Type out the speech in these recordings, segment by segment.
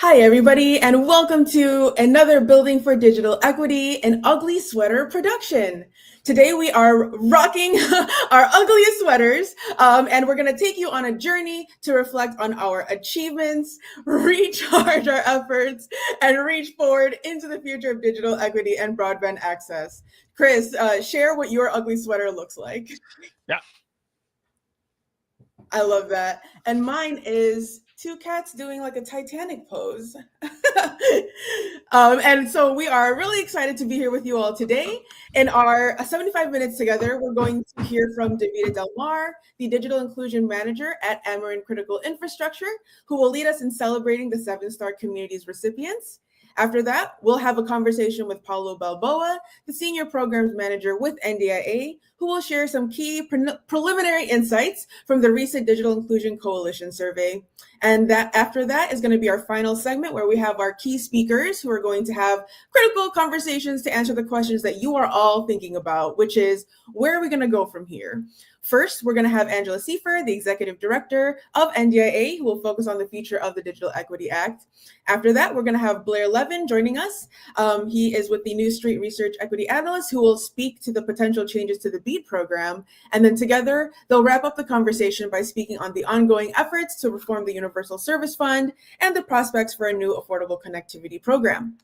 Hi, everybody, and welcome to another Building for Digital Equity and Ugly Sweater production. Today, we are rocking our ugliest sweaters, and we're going to take you on a journey to reflect on our achievements, recharge our efforts, and reach forward into the future of digital equity and broadband access. Chris, share what your ugly sweater looks like. Yeah. I love that. And mine is two cats doing like a Titanic pose. And so we are really excited to be here with you all today. In our 75 minutes together, we're going to hear from Davida Del Mar, the Digital Inclusion Manager at Amarin Critical Infrastructure, who will lead us in celebrating the 7-Star Communities recipients. After that, we'll have a conversation with Paulo Balboa, the Senior Programs Manager with NDIA, who will share some key preliminary insights from the recent Digital Inclusion Coalition survey. And that after that is going to be our final segment where we have our key speakers who are going to have critical conversations to answer the questions that you are all thinking about, which is, where are we going to go from here? First, we're going to have Angela Seifer, the Executive Director of NDIA, who will focus on the future of the Digital Equity Act. After that, we're going to have Blair Levin joining us. He is with the New Street Research Equity Analyst, who will speak to the potential changes to the BEAD program. And then together, they'll wrap up the conversation by speaking on the ongoing efforts to reform the Universal Service Fund and the prospects for a new affordable connectivity program.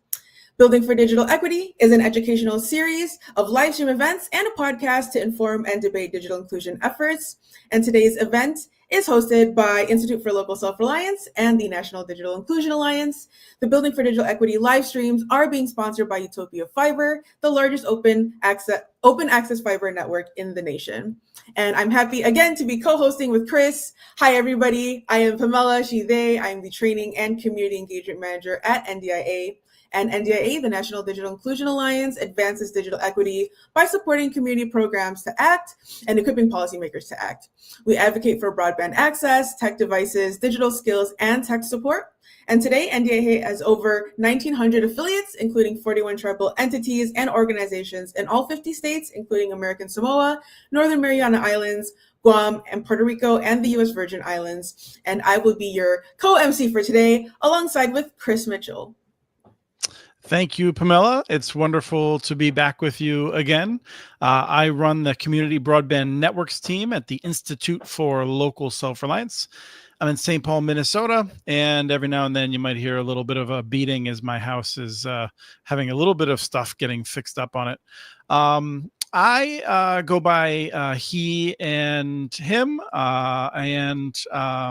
Building for Digital Equity is an educational series of live stream events and a podcast to inform and debate digital inclusion efforts. And today's event is hosted by Institute for Local Self-Reliance and the National Digital Inclusion Alliance. The Building for Digital Equity live streams are being sponsored by Utopia Fiber, the largest open access fiber network in the nation. And I'm happy again to be co-hosting with Chris. Hi, everybody. I am Pamela, she, they. I am the Training and Community Engagement Manager at NDIA. And NDIA, the National Digital Inclusion Alliance, advances digital equity by supporting community programs to act and equipping policymakers to act. We advocate for broadband access, tech devices, digital skills, and tech support. And today, NDIA has over 1,900 affiliates, including 41 tribal entities and organizations in all 50 states, including American Samoa, Northern Mariana Islands, Guam, and Puerto Rico, and the U.S. Virgin Islands. And I will be your co-MC for today, alongside with Chris Mitchell. Thank you, Pamela. It's wonderful to be back with you again. I run the Community Broadband Networks team at the Institute for Local Self-Reliance. I'm in St. Paul, Minnesota, and every now and then you might hear a little bit of a beating as my house is having a little bit of stuff getting fixed up on it. I go by he and him, and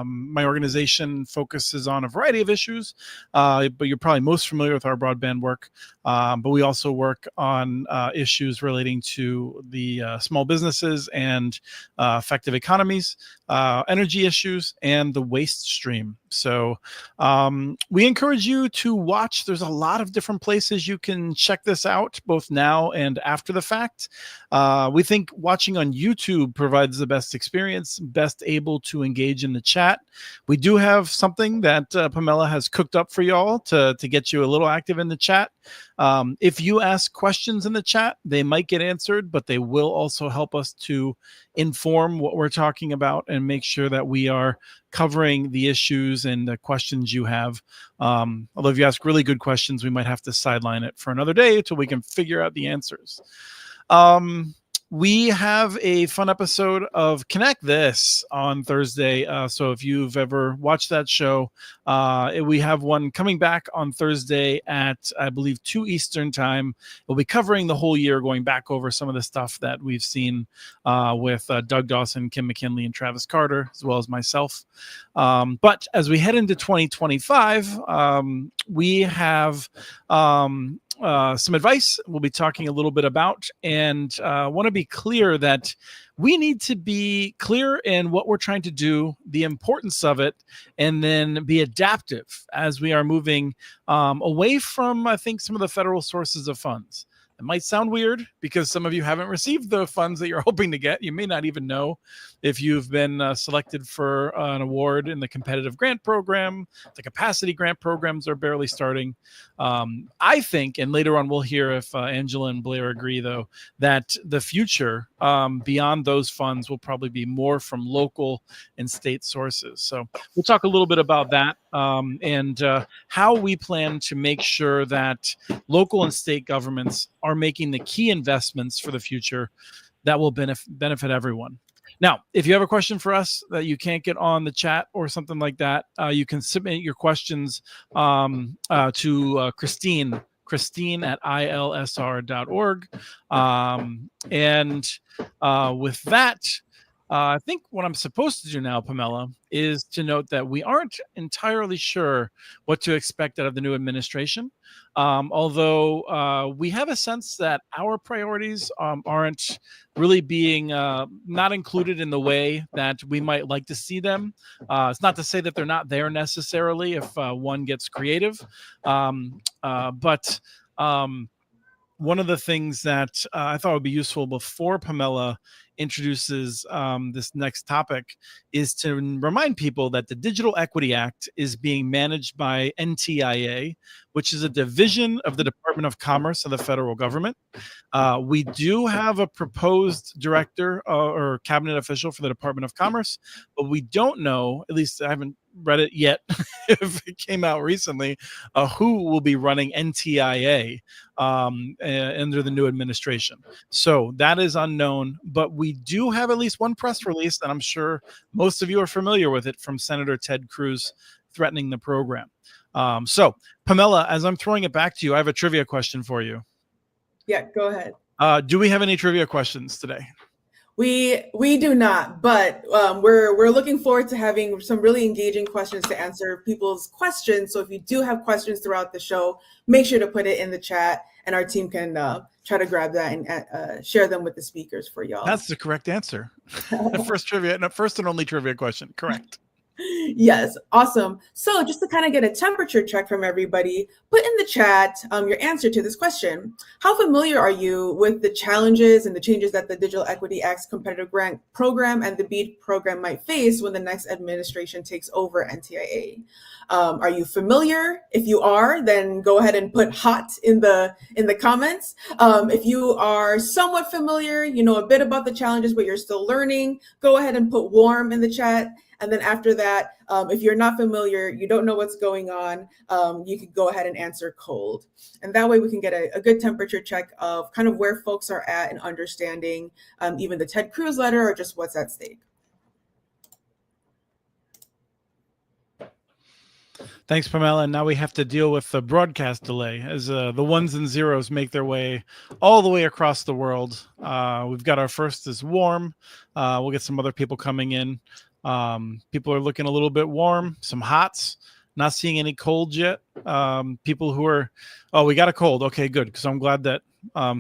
my organization focuses on a variety of issues, but you're probably most familiar with our broadband work. But we also work on issues relating to the small businesses and effective economies, energy issues, and the waste stream. So we encourage you to watch. There's a lot of different places you can check this out, both now and after the fact. We think watching on YouTube provides the best experience, best able to engage in the chat. We do have something that Pamela has cooked up for y'all to get you a little active in the chat. If you ask questions in the chat, they might get answered, but they will also help us to inform what we're talking about and make sure that we are covering the issues and the questions you have. Although if you ask really good questions, we might have to sideline it for another day until we can figure out the answers. We have a fun episode of Connect This on Thursday. So if you've ever watched that show, we have one coming back on Thursday at, I believe, 2 Eastern time. We'll be covering the whole year, going back over some of the stuff that we've seen with Doug Dawson, Kim McKinley, and Travis Carter, as well as myself. But as we head into 2025, we have some advice we'll be talking a little bit about, and want to be clear that we need to be clear in what we're trying to do, the importance of it, and then be adaptive as we are moving away from, I think, some of the federal sources of funds. It might sound weird because some of you haven't received the funds that you're hoping to get. You may not even know if you've been selected for an award in the competitive grant program. The capacity grant programs are barely starting. I think, and later on we'll hear if Angela and Blair agree, though, that the future beyond those funds will probably be more from local and state sources. So we'll talk a little bit about that. and how we plan to make sure that local and state governments are making the key investments for the future that will benefit everyone. Now, if you have a question for us that you can't get on the chat or something like that, you can submit your questions to Christine at ilsr.org. And with that, I think what I'm supposed to do now, Pamela, is to note that we aren't entirely sure what to expect out of the new administration. Although we have a sense that our priorities aren't really being not included in the way that we might like to see them. It's not to say that they're not there necessarily if one gets creative, but one of the things that I thought would be useful before Pamela introduces this next topic is to remind people that the Digital Equity Act is being managed by NTIA, which is a division of the Department of Commerce of the federal government. We do have a proposed director or cabinet official for the Department of Commerce, but we don't know, at least I haven't read it yet, if it came out recently, who will be running NTIA under the new administration. So that is unknown, but we do have at least one press release, and I'm sure most of you are familiar with it, from Senator Ted Cruz threatening the program. So, Pamela, as I'm throwing it back to you, I have a trivia question for you. Yeah, go ahead. Do we have any trivia questions today? We do not, but we're looking forward to having some really engaging questions to answer people's questions. So if you do have questions throughout the show, make sure to put it in the chat, and our team can try to grab that and share them with the speakers for y'all. That's the correct answer. First and only trivia question. Correct. Yes, awesome. So just to kind of get a temperature check from everybody, put in the chat your answer to this question. How familiar are you with the challenges and the changes that the Digital Equity Act's competitive grant program and the BEAD program might face when the next administration takes over NTIA? Are you familiar? If you are, then go ahead and put hot in the comments. If you are somewhat familiar, you know a bit about the challenges, but you're still learning, go ahead and put warm in the chat. And then after that, if you're not familiar, you don't know what's going on, you could go ahead and answer cold. And that way we can get a good temperature check of kind of where folks are at and understanding even the Ted Cruz letter or just what's at stake. Thanks, Pamela. And now we have to deal with the broadcast delay as the ones and zeros make their way all the way across the world. We've got our first is warm. We'll get some other people coming in. People are looking a little bit warm, some hots, not seeing any colds yet. People who are, we got a cold. Okay, good. Because I'm glad that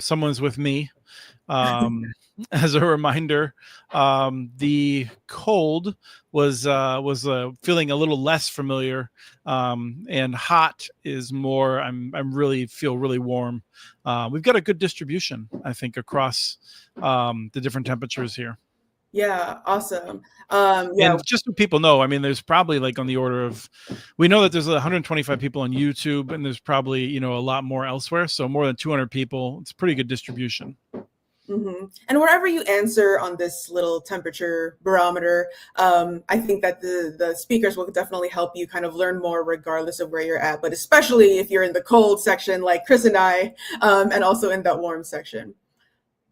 someone's with me. As a reminder, the cold was feeling a little less familiar, and hot is more. I'm really feel really warm. We've got a good distribution, I think, across the different temperatures here. Yeah, awesome. And just so people know, I mean, there's probably like on the order of, we know that there's 125 people on YouTube, and there's probably, a lot more elsewhere. So more than 200 people. It's a pretty good distribution. Mm-hmm. And wherever you answer on this little temperature barometer, I think that the speakers will definitely help you kind of learn more regardless of where you're at, but especially if you're in the cold section like Chris and I, and also in that warm section.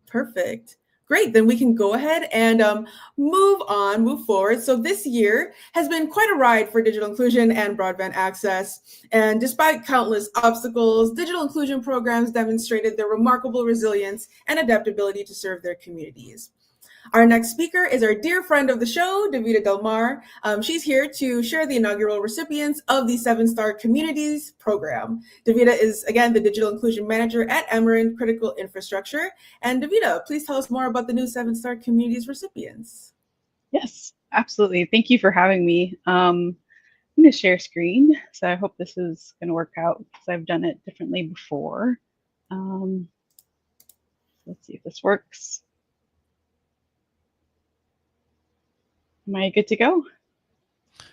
Perfect. Great, then we can go ahead and move forward. So this year has been quite a ride for digital inclusion and broadband access. And despite countless obstacles, digital inclusion programs demonstrated their remarkable resilience and adaptability to serve their communities. Our next speaker is our dear friend of the show, Davida Del Mar. She's here to share the inaugural recipients of the 7-Star Communities program. Davida is, again, the Digital Inclusion Manager at Emeren Critical Infrastructure. And Davida, please tell us more about the new 7-Star Communities recipients. Yes, absolutely. Thank you for having me. I'm going to share screen. So I hope this is going to work out because I've done it differently before. Let's see if this works. Am I good to go?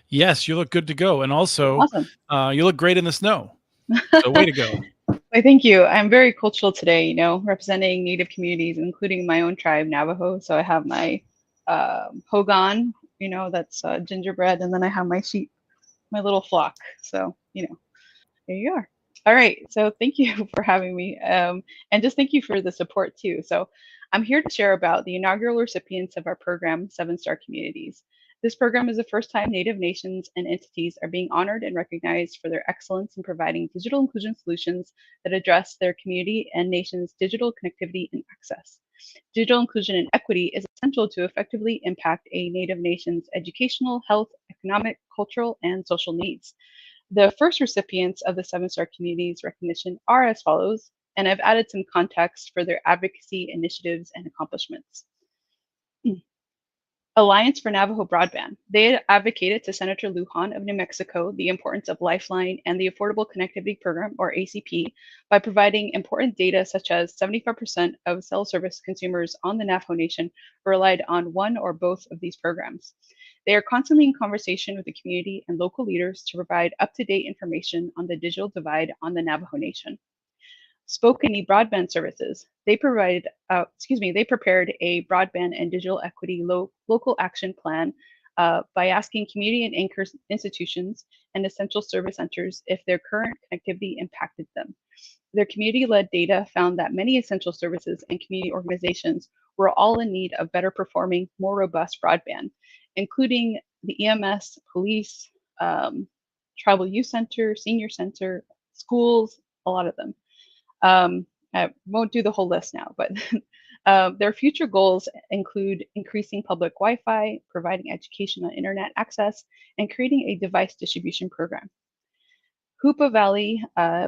Yes, you look good to go. And also, awesome. You look great in the snow. So way to go. Well, thank you. I'm very cultural today, representing Native communities, including my own tribe, Navajo. So I have my hogan, that's gingerbread, and then I have my sheep my little flock. So, there you are. All right. So thank you for having me. And just thank you for the support too. So I'm here to share about the inaugural recipients of our program, 7-Star Communities. This program is the first time Native nations and entities are being honored and recognized for their excellence in providing digital inclusion solutions that address their community and nation's digital connectivity and access. Digital inclusion and equity is essential to effectively impact a Native nation's educational, health, economic, cultural, and social needs. The first recipients of the 7-Star Communities recognition are as follows, and I've added some context for their advocacy initiatives and accomplishments. Alliance for Navajo Broadband. They advocated to Senator Lujan of New Mexico the importance of Lifeline and the Affordable Connectivity Program, or ACP, by providing important data such as 75% of cell service consumers on the Navajo Nation relied on one or both of these programs. They are constantly in conversation with the community and local leaders to provide up-to-date information on the digital divide on the Navajo Nation. Spokane Broadband Services. They prepared a broadband and digital equity local action plan by asking community and anchor institutions and essential service centers if their current connectivity impacted them. Their community-led data found that many essential services and community organizations were all in need of better performing, more robust broadband, including the EMS, police, tribal youth center, senior center, schools, a lot of them. I won't do the whole list now, but their future goals include increasing public Wi-Fi, providing education on internet access, and creating a device distribution program. Hoopa Valley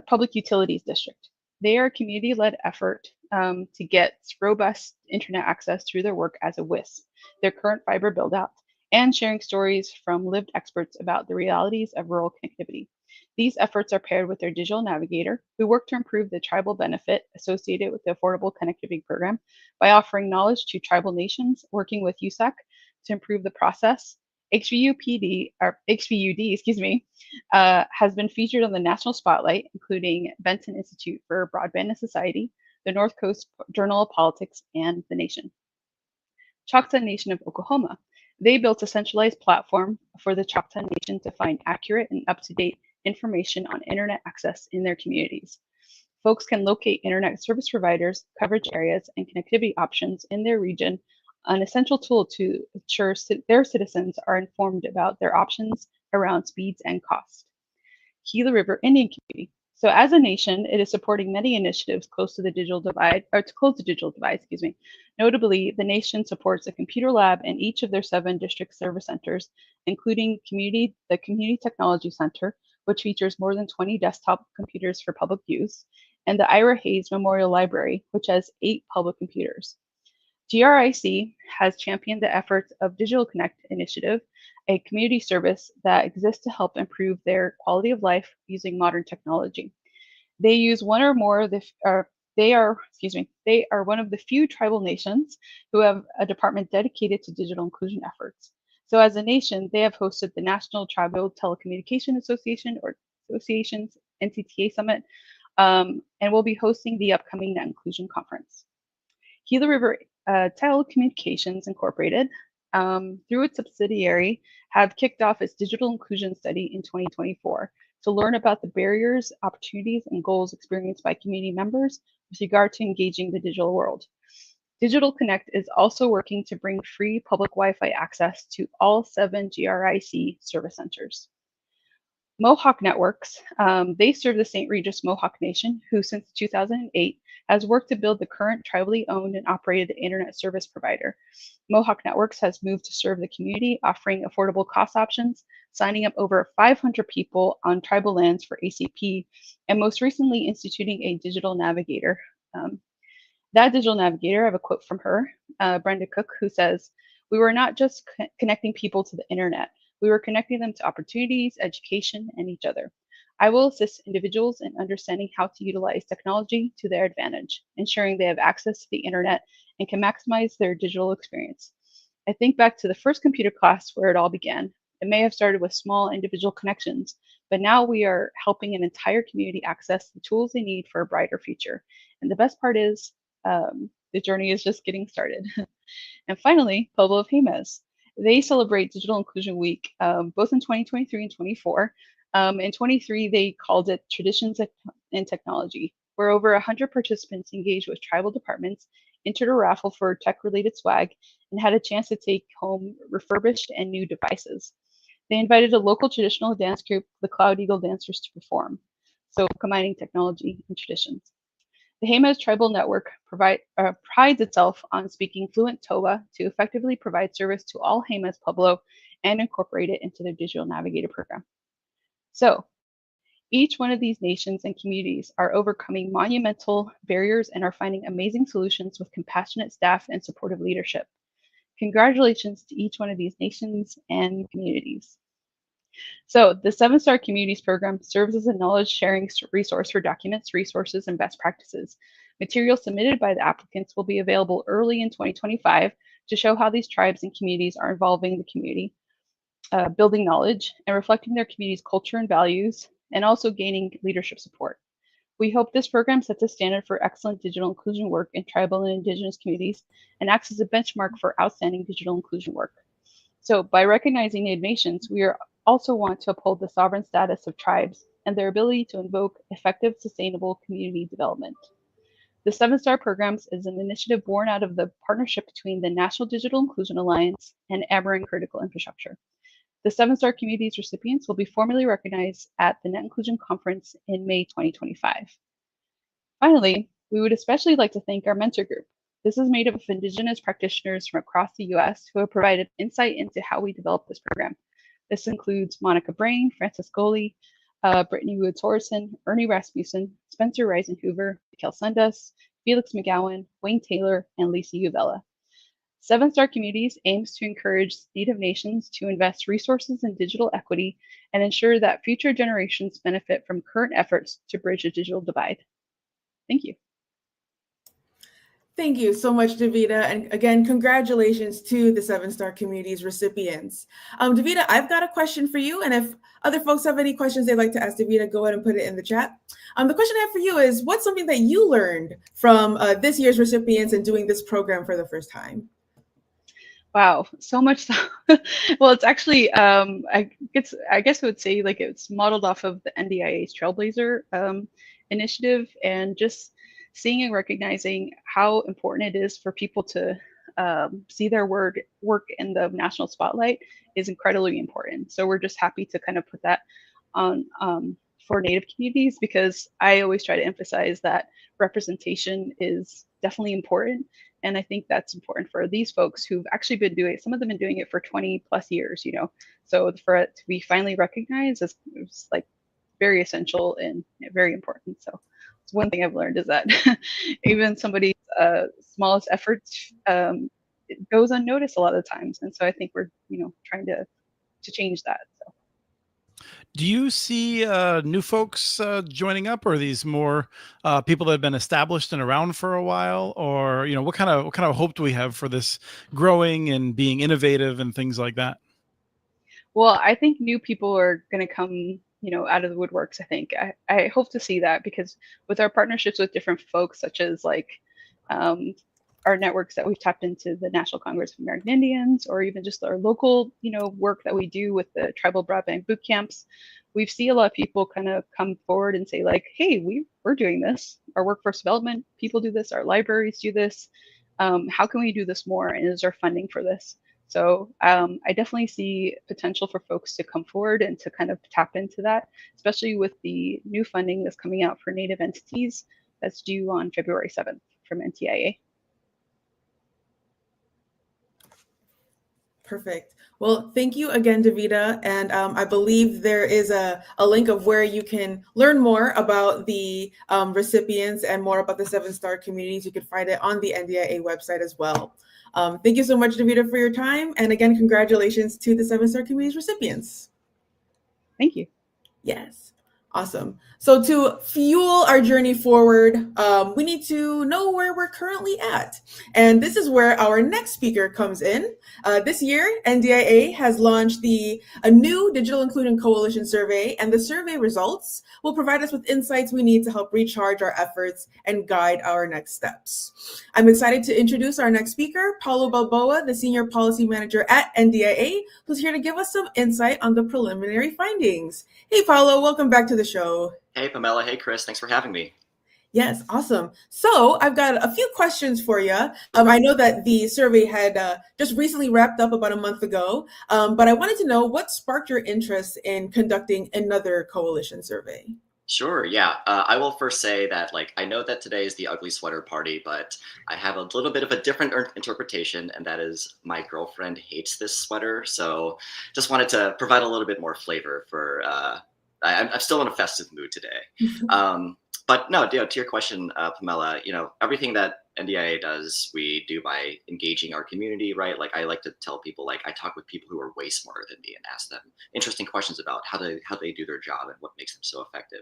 Public Utilities District. They are a community-led effort to get robust internet access through their work as a WISP, their current fiber build-out, and sharing stories from lived experts about the realities of rural connectivity. These efforts are paired with their digital navigator, who work to improve the tribal benefit associated with the Affordable Connectivity Program by offering knowledge to tribal nations, working with USAC to improve the process. HVUD, has been featured on the national spotlight, including Benton Institute for Broadband and Society, the North Coast Journal of Politics, and The Nation. Choctaw Nation of Oklahoma. They built a centralized platform for the Choctaw Nation to find accurate and up-to-date information on internet access in their communities. Folks can locate internet service providers, coverage areas, and connectivity options in their region, an essential tool to ensure their citizens are informed about their options around speeds and cost. Gila River Indian Community. So as a nation, it is supporting many initiatives close to the digital divide, or to close the digital divide, Notably, the nation supports a computer lab in each of their 7 district service centers, including the Community Technology Center, which features more than 20 desktop computers for public use, and the Ira Hayes Memorial Library, which has 8 public computers. GRIC has championed the efforts of Digital Connect Initiative, a community service that exists to help improve their quality of life using modern technology. They use one or more of they are one of the few tribal nations who have a department dedicated to digital inclusion efforts. So as a nation, they have hosted the National Tribal Telecommunication Association, or Associations NCTA Summit, and will be hosting the upcoming Net Inclusion Conference. Gila River Telecommunications Incorporated, through its subsidiary, have kicked off its digital inclusion study in 2024 to learn about the barriers, opportunities, and goals experienced by community members with regard to engaging the digital world. Digital Connect is also working to bring free public Wi-Fi access to all 7 GRIC service centers. Mohawk Networks, they serve the St. Regis Mohawk Nation, who since 2008 has worked to build the current tribally owned and operated internet service provider. Mohawk Networks has moved to serve the community, offering affordable cost options, signing up over 500 people on tribal lands for ACP, and most recently instituting a digital navigator. That digital navigator, I have a quote from her, Brenda Cook, who says, "We were not just connecting people to the internet, we were connecting them to opportunities, education, and each other. I will assist individuals in understanding how to utilize technology to their advantage, ensuring they have access to the internet and can maximize their digital experience. I think back to the first computer class where it all began. It may have started with small individual connections, but now we are helping an entire community access the tools they need for a brighter future. And the best part is the journey is just getting started." And finally, Pueblo of Jemez. They celebrate Digital Inclusion Week both in 2023 and 24. In 23, they called it Traditions and Technology, where over 100 participants engaged with tribal departments, entered a raffle for tech-related swag, and had a chance to take home refurbished and new devices. They invited a local traditional dance group, the Cloud Eagle Dancers, to perform, so combining technology and traditions. The Jemez Tribal Network prides itself on speaking fluent Toba to effectively provide service to all Jemez Pueblo and incorporate it into their digital navigator program. So, each one of these nations and communities are overcoming monumental barriers and are finding amazing solutions with compassionate staff and supportive leadership. Congratulations to each one of these nations and communities. So the 7-Star Communities Program serves as a knowledge sharing resource for documents, resources, and best practices. Materials submitted by the applicants will be available early in 2025 to show how these tribes and communities are involving the community, building knowledge, and reflecting their community's culture and values, and also gaining leadership support. We hope this program sets a standard for excellent digital inclusion work in tribal and indigenous communities and acts as a benchmark for outstanding digital inclusion work. So by recognizing Native nations, we also want to uphold the sovereign status of tribes and their ability to invoke effective, sustainable community development. The 7-Star Programs is an initiative born out of the partnership between the National Digital Inclusion Alliance and Amarin Critical Infrastructure. The 7-Star Communities recipients will be formally recognized at the Net Inclusion Conference in May 2025. Finally, we would especially like to thank our mentor group. This is made up of Indigenous practitioners from across the U.S. who have provided insight into how we develop this program. This includes Monica Brain, Frances Goley, Brittany Wood-Torreson, Ernie Rasmussen, Spencer Reisenhoover, Mikhail Sundas, Felix McGowan, Wayne Taylor, and Lisa Uvella. 7-Star Communities aims to encourage Native nations to invest resources in digital equity and ensure that future generations benefit from current efforts to bridge the digital divide. Thank you. Thank you so much, Davida. And again, congratulations to the 7-Star Communities recipients. Davida, I've got a question for you. And if other folks have any questions they'd like to ask Davida, go ahead and put it in the chat. The question I have for you is, what's something that you learned from this year's recipients and doing this program for the first time? Wow, so much. Well, it's actually, I guess I would say like it's modeled off of the NDIA's Trailblazer initiative, and just seeing and recognizing how important it is for people to see their work in the national spotlight is incredibly important. So we're just happy to kind of put that on for Native communities, because I always try to emphasize that representation is definitely important. And I think that's important for these folks who've actually been doing it. Some of them have been doing it for 20 plus years, you know. So for it to be finally recognized is like very essential and very important. So it's one thing I've learned is that even somebody's smallest efforts it goes unnoticed a lot of times. And so I think we're, you know, trying to change that. So. Do you see new folks joining up, or are these more people that have been established and around for a while, or you know, what kind of hope do we have for this growing and being innovative and things like that? Well, I think new people are going to come, you know, out of the woodworks. I think I hope to see that, because with our partnerships with different folks, such as like our networks that we've tapped into the National Congress of American Indians, or even just our local, you know, work that we do with the tribal broadband boot camps, we see a lot of people kind of come forward and say like, hey, we're doing this. Our workforce development people do this. Our libraries do this. How can we do this more? And is there funding for this? So I definitely see potential for folks to come forward and to kind of tap into that, especially with the new funding that's coming out for Native entities that's due on February 7th from NTIA. Perfect. Well, thank you again, Davida. And I believe there is a link of where you can learn more about the recipients and more about the 7-Star Communities. You can find it on the NDIA website as well. Thank you so much, Davida, for your time. And again, congratulations to the 7-Star Communities recipients. Thank you. Yes. Awesome. So to fuel our journey forward, we need to know where we're currently at. And this is where our next speaker comes in. This year, NDIA has launched a new Digital Inclusion Coalition survey, and the survey results will provide us with insights we need to help recharge our efforts and guide our next steps. I'm excited to introduce our next speaker, Paulo Balboa, the Senior Policy Manager at NDIA, who's here to give us some insight on the preliminary findings. Hey, Paulo, welcome back to the show. Hey, Pamela. Hey, Chris. Thanks for having me. Yes, awesome. So I've got a few questions for you. I know that the survey had just recently wrapped up about a month ago, but I wanted to know what sparked your interest in conducting another coalition survey. Sure. Yeah. I will first say that, I know that today is the ugly sweater party, but I have a little bit of a different interpretation, and that is my girlfriend hates this sweater. So just wanted to provide a little bit more flavor for, I'm still in a festive mood today. But no, to your question, Pamela, everything that NDIA does, we do by engaging our community, right? I like to tell people, I talk with people who are way smarter than me and ask them interesting questions about how they do their job and what makes them so effective.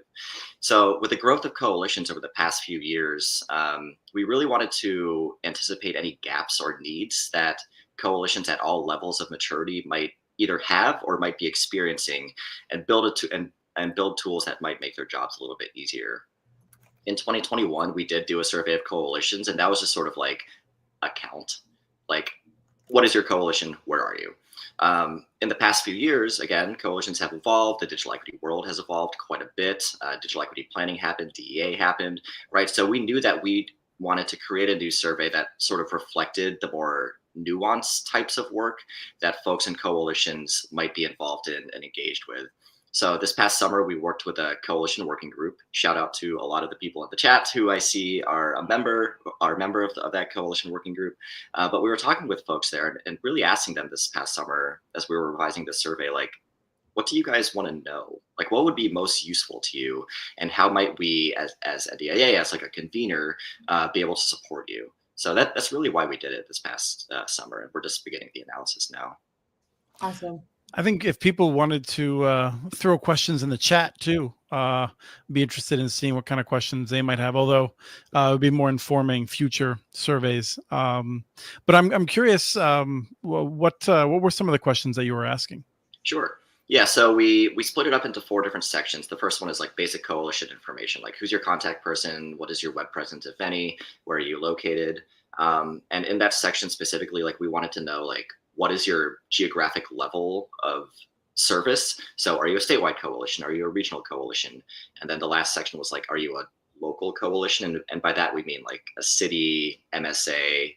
So with the growth of coalitions over the past few years, we really wanted to anticipate any gaps or needs that coalitions at all levels of maturity might either have or might be experiencing, and build tools that might make their jobs a little bit easier. In 2021, we did do a survey of coalitions, and that was just sort of like a count. What is your coalition? Where are you? In the past few years, again, coalitions have evolved. The digital equity world has evolved quite a bit. Digital equity planning happened. DEA happened, right? So we knew that we wanted to create a new survey that sort of reflected the more nuanced types of work that folks in coalitions might be involved in and engaged with. So this past summer, we worked with a coalition working group. Shout out to a lot of the people in the chat who I see are a member of that coalition working group. But we were talking with folks there and really asking them this past summer as we were revising the survey, what do you guys want to know? What would be most useful to you? And how might we, as a DIA, as a convener, be able to support you? So that's really why we did it this past summer. And we're just beginning the analysis now. Awesome. I think if people wanted to throw questions in the chat too, be interested in seeing what kind of questions they might have, although it would be more informing future surveys. But I'm curious, what were some of the questions that you were asking? Sure. Yeah, so we split it up into 4 different sections. The first one is basic coalition information, who's your contact person, what is your web presence, if any, where are you located? And in that section specifically, we wanted to know, what is your geographic level of service? So are you a statewide coalition? Are you a regional coalition? And then the last section was are you a local coalition? And by that, we mean a city, MSA,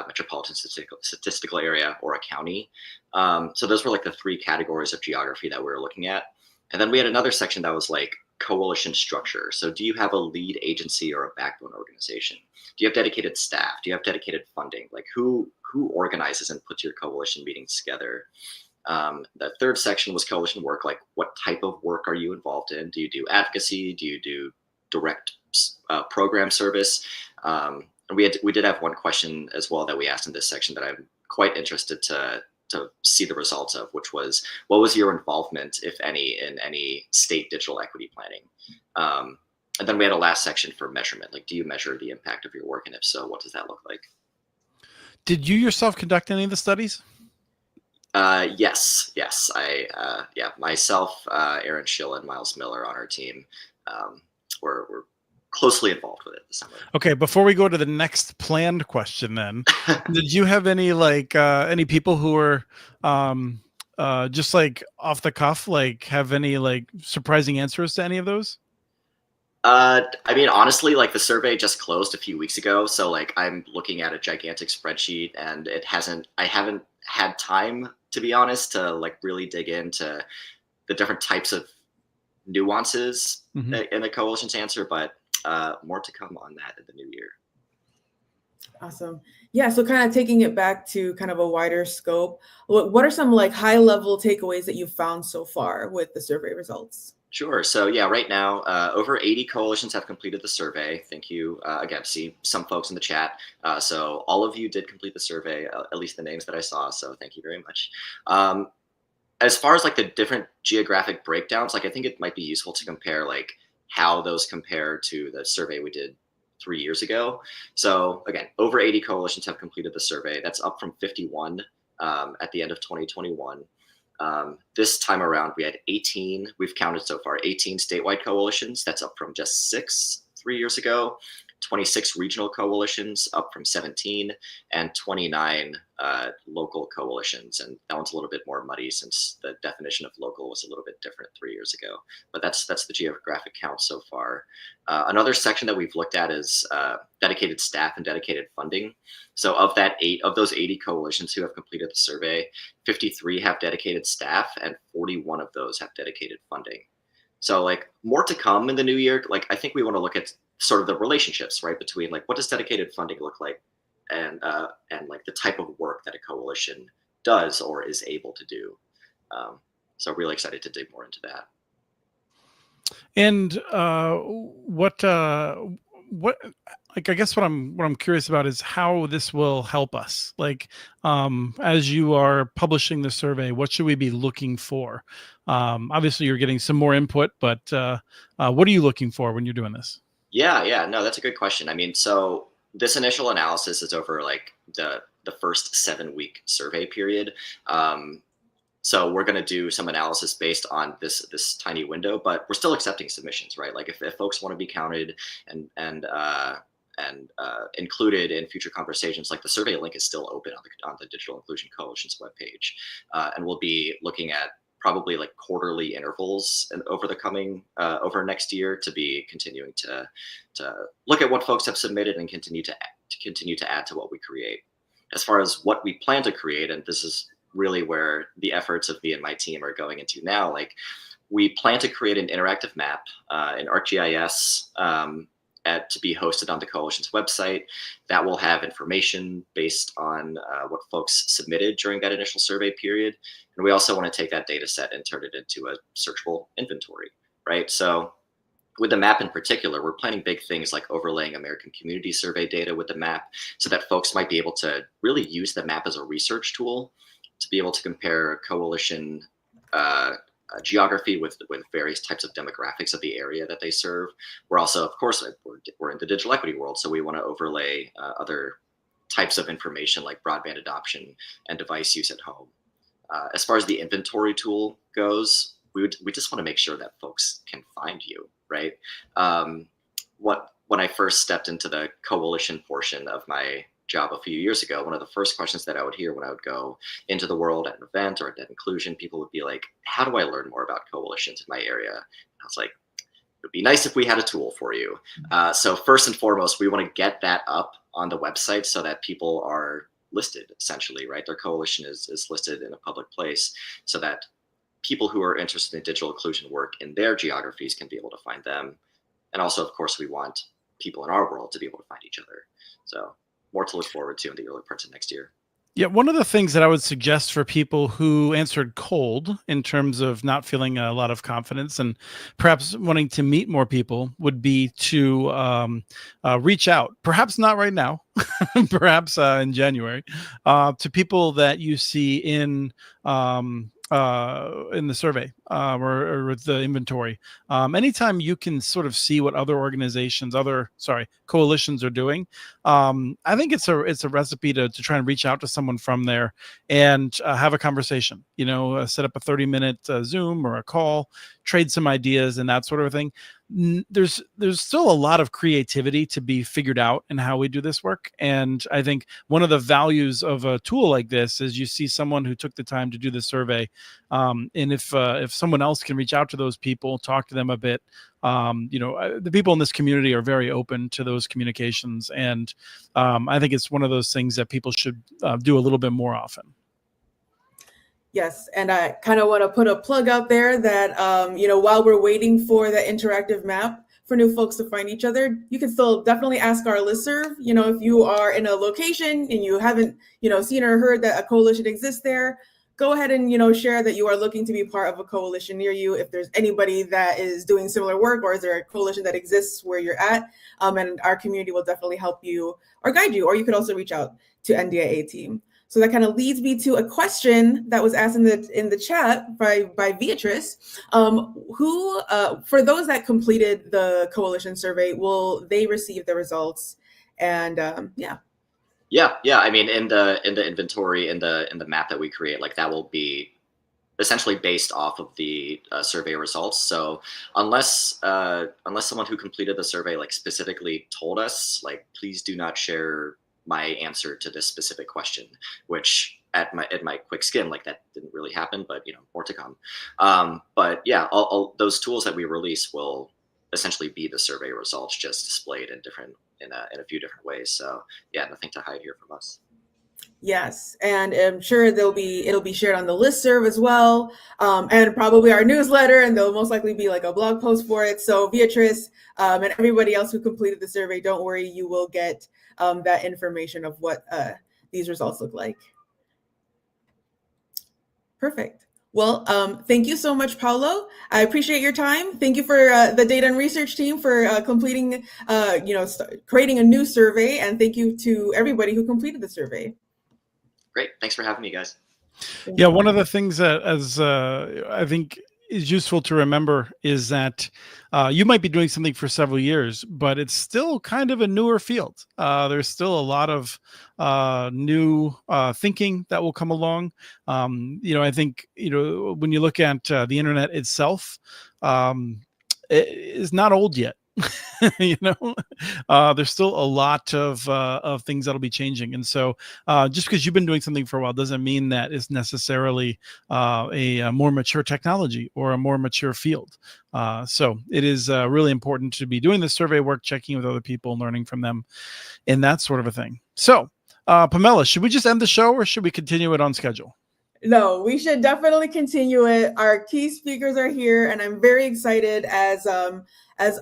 metropolitan statistical area, or a county. So those were the 3 categories of geography that we were looking at. And then we had another section that was coalition structure. So do you have a lead agency or a backbone organization? Do you have dedicated staff? Do you have dedicated funding? Who organizes and puts your coalition meetings together? The third section was coalition work. What type of work are you involved in? Do you do advocacy? Do you do direct program service? And we did have one question as well that we asked in this section that I'm quite interested to see the results of, which was, what was your involvement, if any, in any state digital equity planning? And then we had a last section for measurement. Do you measure the impact of your work? And if so, what does that look like? Did you yourself conduct any of the studies? Yes. Myself, Aaron Schill, and Miles Miller on our team were closely involved with it this summer. Okay, before we go to the next planned question, then, did you have any any people who were just off the cuff, have any surprising answers to any of those? I mean, honestly, the survey just closed a few weeks ago, so I'm looking at a gigantic spreadsheet, and I haven't had time, to be honest, to really dig into the different types of nuances in the coalition's answer, but more to come on that in the new year. Awesome. Yeah, so kind of taking it back to kind of a wider scope, what are some high level takeaways that you've found so far with the survey results? Sure. So yeah, right now, over 80 coalitions have completed the survey. Thank you. Again, see some folks in the chat. So all of you did complete the survey, at least the names that I saw. So thank you very much. as far as like the different geographic breakdowns, like I think it might be useful to compare like how those compare to the survey we did 3 years ago. So again, over 80 coalitions have completed the survey. That's up from 51 at the end of 2021. This time around, we had 18, we've counted so far, 18 statewide coalitions. That's up from just 6 3 years ago. 26 regional coalitions, up from 17, and 29 local coalitions. And that one's a little bit more muddy since the definition of local was a little bit different 3 years ago. But that's the geographic count so far. Another section that we've looked at is dedicated staff and dedicated funding. So of those 80 coalitions who have completed the survey, 53 have dedicated staff, and 41 of those have dedicated funding. So like more to come in the new year. Like I think we want to look at sort of the relationships, right, between like what does dedicated funding look like, and like the type of work that a coalition does or is able to do. So really excited to dig more into that. And what like I guess what I'm curious about is how this will help us. Like as you are publishing the survey, what should we be looking for? Obviously, you're getting some more input, but what are you looking for when you're doing this? Yeah, no, that's a good question. I mean, so this initial analysis is over like the first 7-week survey period. So we're going to do some analysis based on this tiny window, but we're still accepting submissions, right? Like if folks want to be counted and included in future conversations, like the survey link is still open on the Digital Inclusion Coalition's webpage, and we'll be looking at probably like quarterly intervals and over next year to be continuing to look at what folks have submitted and continue to add to what we create. As far as what we plan to create, and this is really where the efforts of me and my team are going into now, like we plan to create an interactive map in ArcGIS to be hosted on the coalition's website that will have information based on what folks submitted during that initial survey period. And we also want to take that data set and turn it into a searchable inventory, right? So with the map in particular, we're planning big things like overlaying American Community Survey data with the map so that folks might be able to really use the map as a research tool to be able to compare coalition geography with various types of demographics of the area that they serve. We're also, of course, we're in the digital equity world, so we want to overlay other types of information like broadband adoption and device use at home. As far as the inventory tool goes, we just want to make sure that folks can find you, right? When I first stepped into the coalition portion of my job a few years ago, one of the first questions that I would hear when I would go into the world at an event or at Net Inclusion, people would be like, how do I learn more about coalitions in my area? And I was like, it would be nice if we had a tool for you. So first and foremost, we want to get that up on the website so that people are listed, essentially, right? Their coalition is listed in a public place so that people who are interested in digital inclusion work in their geographies can be able to find them. And also, of course, we want people in our world to be able to find each other. So more to look forward to in the early parts of next year. Yeah, one of the things that I would suggest for people who answered cold in terms of not feeling a lot of confidence and perhaps wanting to meet more people would be to reach out, perhaps not right now, perhaps in January, to people that you see in the survey or the inventory. Anytime you can sort of see what other coalitions are doing, I think it's a recipe to try and reach out to someone from there and have a conversation, set up a 30-minute Zoom or a call, trade some ideas and that sort of thing. There's still a lot of creativity to be figured out in how we do this work. And I think one of the values of a tool like this is you see someone who took the time to do the survey. And if someone else can reach out to those people, talk to them a bit, the people in this community are very open to those communications. And I think it's one of those things that people should do a little bit more often. Yes, and I kind of want to put a plug out there that, while we're waiting for the interactive map for new folks to find each other, you can still definitely ask our listserv. If you are in a location and you haven't, seen or heard that a coalition exists there, go ahead and, share that you are looking to be part of a coalition near you. If there's anybody that is doing similar work, or is there a coalition that exists where you're at, and our community will definitely help you or guide you, or you could also reach out to NDIA team. So that kind of leads me to a question that was asked in the chat by Beatrice. Who, for those that completed the coalition survey, will they receive the results? And yeah. Yeah. I mean, in the inventory, in the map that we create, like that will be essentially based off of the survey results. So unless someone who completed the survey like specifically told us, like, please do not share my answer to this specific question, which at my quick skim, like that didn't really happen, but more to come. But yeah, all those tools that we release will essentially be the survey results, just displayed in a few different ways. So yeah, nothing to hide here from us. Yes, and I'm sure it'll be shared on the listserv as well, and probably our newsletter, and there'll most likely be like a blog post for it. So Beatrice and everybody else who completed the survey, don't worry, you will get that information of what these results look like. Perfect. Well, thank you so much, Paulo. I appreciate your time. Thank you for the data and research team for completing, creating a new survey, and thank you to everybody who completed the survey. Great. Thanks for having me, guys. Yeah, one of the things that I think is useful to remember is that you might be doing something for several years, but it's still kind of a newer field. There's still a lot of new thinking that will come along. I think, when you look at the internet itself, it is not old yet. There's still a lot of things that'll be changing, and so just because you've been doing something for a while doesn't mean that it's necessarily a more mature technology or a more mature field. So it is really important to be doing the survey work, checking with other people, learning from them, and that sort of a thing. So Pamela, should we just end the show, or should we continue it on schedule? No, we should definitely continue it. Our key speakers are here, and I'm very excited as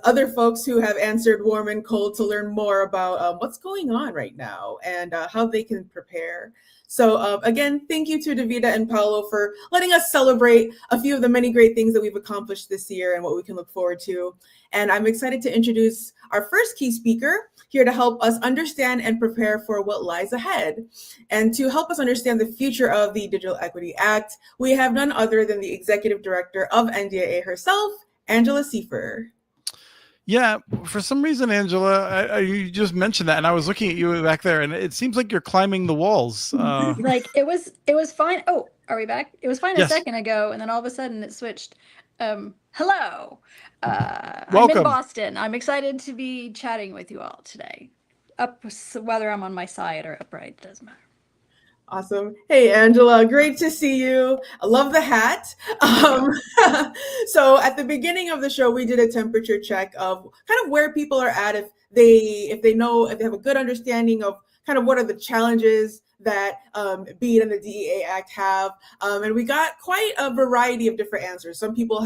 other folks who have answered warm and cold to learn more about what's going on right now and how they can prepare. So again, thank you to Davida and Paolo for letting us celebrate a few of the many great things that we've accomplished this year and what we can look forward to. And I'm excited to introduce our first key speaker here to help us understand and prepare for what lies ahead. And to help us understand the future of the Digital Equity Act, we have none other than the Executive Director of NDIA herself, Angela Seifer. Yeah, for some reason, Angela, you just mentioned that, and I was looking at you back there, and it seems like you're climbing the walls. Like it was fine. Oh, are we back? It was fine Yes. a second ago, and then all of a sudden it switched. Hello, I'm Welcome. in Boston. I'm excited to be chatting with you all today. Whether I'm on my side or upright, doesn't matter. Awesome. Hey, Angela, great to see you. I love the hat. So at the beginning of the show, we did a temperature check of kind of where people are at, if they have a good understanding of kind of what are the challenges that BEAD and the DEA Act have. And we got quite a variety of different answers. Some people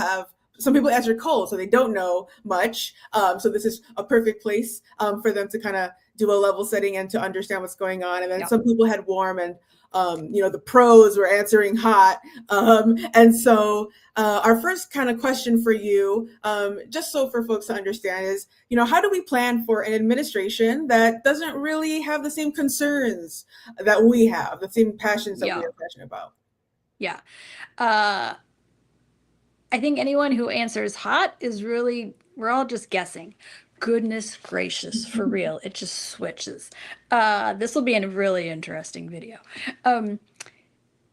answered cold, so they don't know much. So this is a perfect place for them to kind of do a level setting and to understand what's going on. And then some people had warm, and the pros were answering hot. And so our first kind of question for you, just so for folks to understand, is, how do we plan for an administration that doesn't really have the same concerns that we have, the same passions that we are passionate about? Yeah. I think anyone who answers hot is we're all just guessing. Goodness gracious, for real, it just switches. This will be a really interesting video.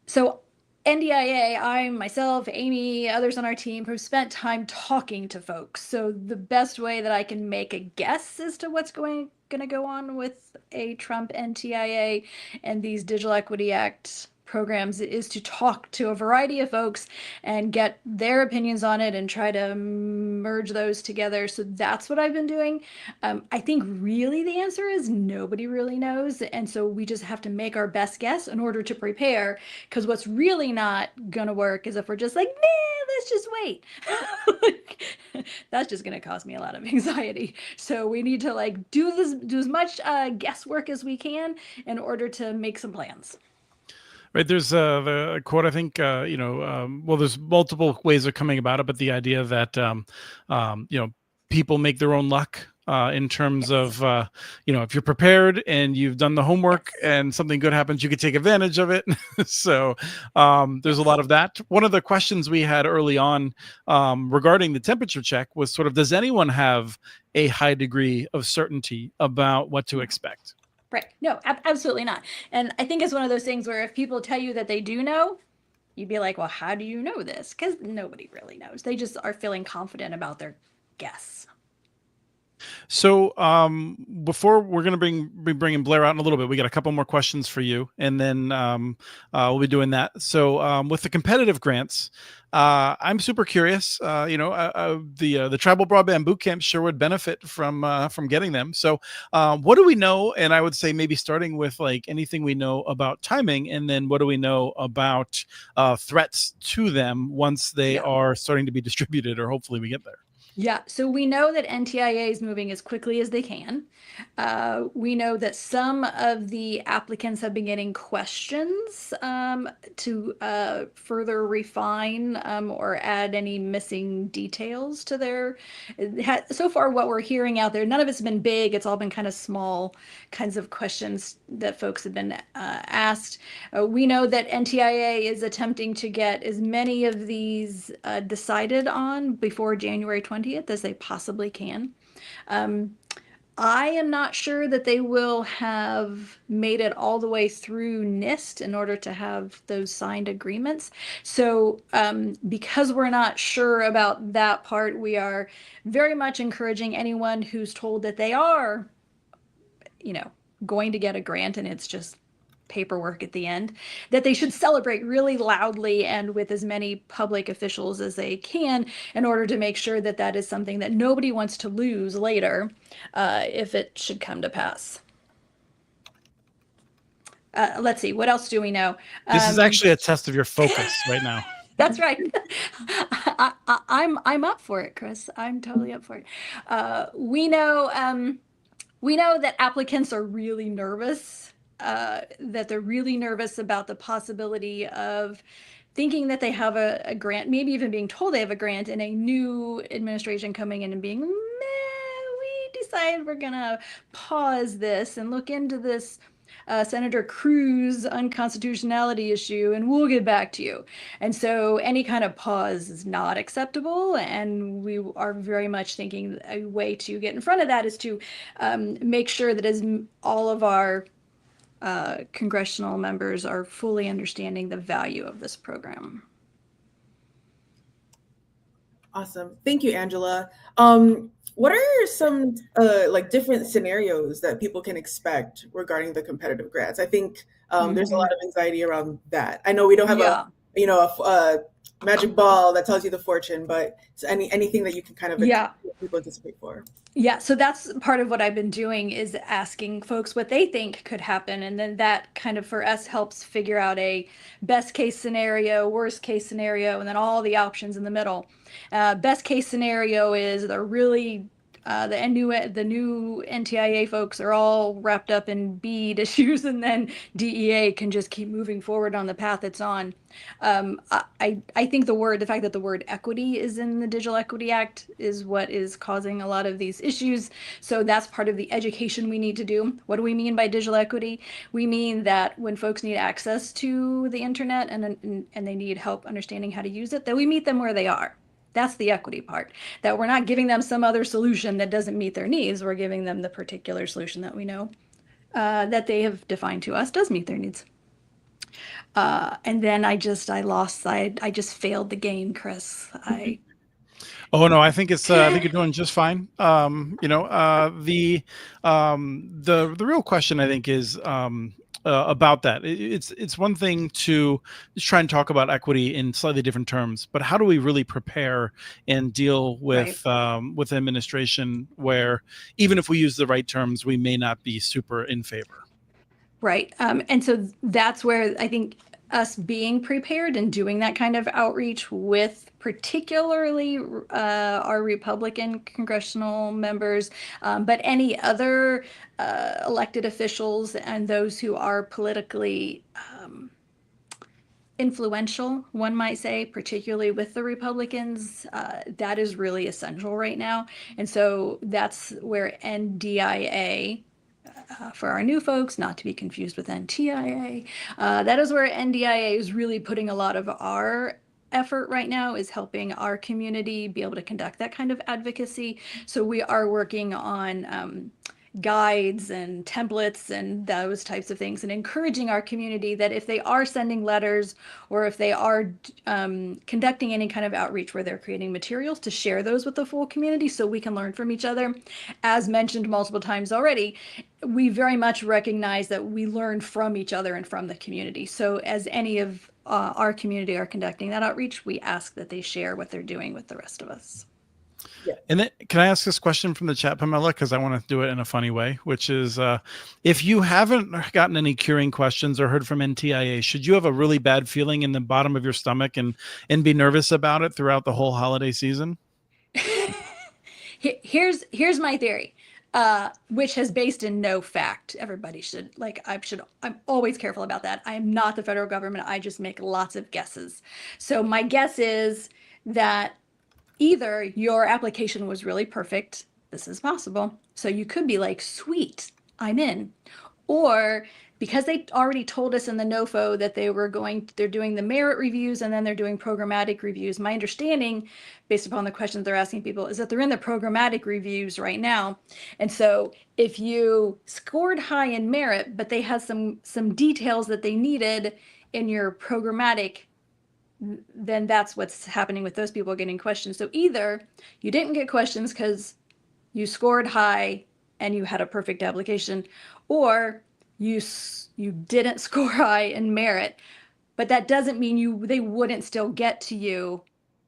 So NDIA, I, myself, Amy, others on our team have spent time talking to folks. So the best way that I can make a guess as to what's going to go on with a Trump NTIA and these Digital Equity Act programs is to talk to a variety of folks and get their opinions on it and try to merge those together. So that's what I've been doing. I think really the answer is nobody really knows. And so we just have to make our best guess in order to prepare, because what's really not going to work is if we're just like, nah, let's just wait. That's just going to cause me a lot of anxiety. So we need to do as much guesswork as we can in order to make some plans. Right, there's the quote, I think, well, there's multiple ways of coming about it, but the idea that, people make their own luck. in terms of, if you're prepared and you've done the homework and something good happens, you could take advantage of it. So there's a lot of that. One of the questions we had early on regarding the temperature check was sort of, does anyone have a high degree of certainty about what to expect? Right. No, absolutely not. And I think it's one of those things where if people tell you that they do know, you'd be like, well, how do you know this? Because nobody really knows. They just are feeling confident about their guess. So before we're going to be bringing Blair out in a little bit, we got a couple more questions for you, and then we'll be doing that. So with the competitive grants, I'm super curious. The Tribal Broadband Bootcamp sure would benefit from getting them. So what do we know? And I would say maybe starting with like anything we know about timing, and then what do we know about threats to them once they are starting to be distributed, or hopefully we get there. Yeah, so we know that NTIA is moving as quickly as they can. We know that some of the applicants have been getting questions to further refine or add any missing details to their. So far, what we're hearing out there, none of it's been big. It's all been kind of small kinds of questions that folks have been asked. We know that NTIA is attempting to get as many of these decided on before January 20th as they possibly can. I am not sure that they will have made it all the way through NIST in order to have those signed agreements. So because we're not sure about that part, we are very much encouraging anyone who's told that they are, going to get a grant and it's just paperwork at the end, that they should celebrate really loudly and with as many public officials as they can in order to make sure that that is something that nobody wants to lose later if it should come to pass. Let's see, what else do we know? This is actually a test of your focus right now. That's right. I'm up for it, Chris. I'm totally up for it. We know that applicants are really nervous. That they're really nervous about the possibility of thinking that they have a grant, maybe even being told they have a grant, and a new administration coming in and being, we decided we're going to pause this and look into this Senator Cruz unconstitutionality issue, and we'll get back to you. And so any kind of pause is not acceptable, and we are very much thinking a way to get in front of that is to make sure that as all of our congressional members are fully understanding the value of this program. Awesome. Thank you, Angela. What are some different scenarios that people can expect regarding the competitive grants? I think there's a lot of anxiety around that. I know we don't have a magic ball that tells you the fortune, but anything that you can kind of people anticipate for. Yeah, so that's part of what I've been doing is asking folks what they think could happen. And then that kind of for us helps figure out a best case scenario, worst case scenario, and then all the options in the middle. Best case scenario is they're really the new NTIA folks are all wrapped up in BEAD issues, and then DEA can just keep moving forward on the path it's on. I think the fact that the word equity is in the Digital Equity Act is what is causing a lot of these issues. So that's part of the education we need to do. What do we mean by digital equity? We mean that when folks need access to the internet and they need help understanding how to use it, that we meet them where they are. That's the equity part, that we're not giving them some other solution that doesn't meet their needs. We're giving them the particular solution that we know that they have defined to us does meet their needs. And then I just failed the game, Chris. Oh no, I think I think you're doing just fine. The real question I think is about that. It's one thing to just try and talk about equity in slightly different terms, but how do we really prepare and deal with administration where even if we use the right terms, we may not be super in favor? Right. And so that's where I think us being prepared and doing that kind of outreach with particularly our Republican congressional members, but any other elected officials and those who are politically influential, one might say, particularly with the Republicans. That is really essential right now. And so that's where NDIA, for our new folks, not to be confused with NTIA, that is where NDIA is really putting a lot of our effort right now, is helping our community be able to conduct that kind of advocacy. So we are working on guides and templates and those types of things, and encouraging our community that if they are sending letters or if they are conducting any kind of outreach where they're creating materials, to share those with the full community so we can learn from each other. As mentioned multiple times already, we very much recognize that we learn from each other and from the community. So as any of our community are conducting that outreach, we ask that they share what they're doing with the rest of us. And then, can I ask this question from the chat, Pamela? Because I want to do it in a funny way, which is, if you haven't gotten any curing questions or heard from NTIA, should you have a really bad feeling in the bottom of your stomach and be nervous about it throughout the whole holiday season? Here's my theory, which is based in no fact. Everybody should, I'm always careful about that. I am not the federal government. I just make lots of guesses. So my guess is that either your application was really perfect, this is possible, so you could be like, sweet, I'm in. Or because they already told us in the NOFO that they're doing the merit reviews and then they're doing programmatic reviews. My understanding, based upon the questions they're asking people, is that they're in the programmatic reviews right now. And so if you scored high in merit, but they had some details that they needed in your programmatic, then that's what's happening with those people getting questions. So either you didn't get questions because you scored high and you had a perfect application, or you didn't score high in merit, but that doesn't mean they wouldn't still get to you.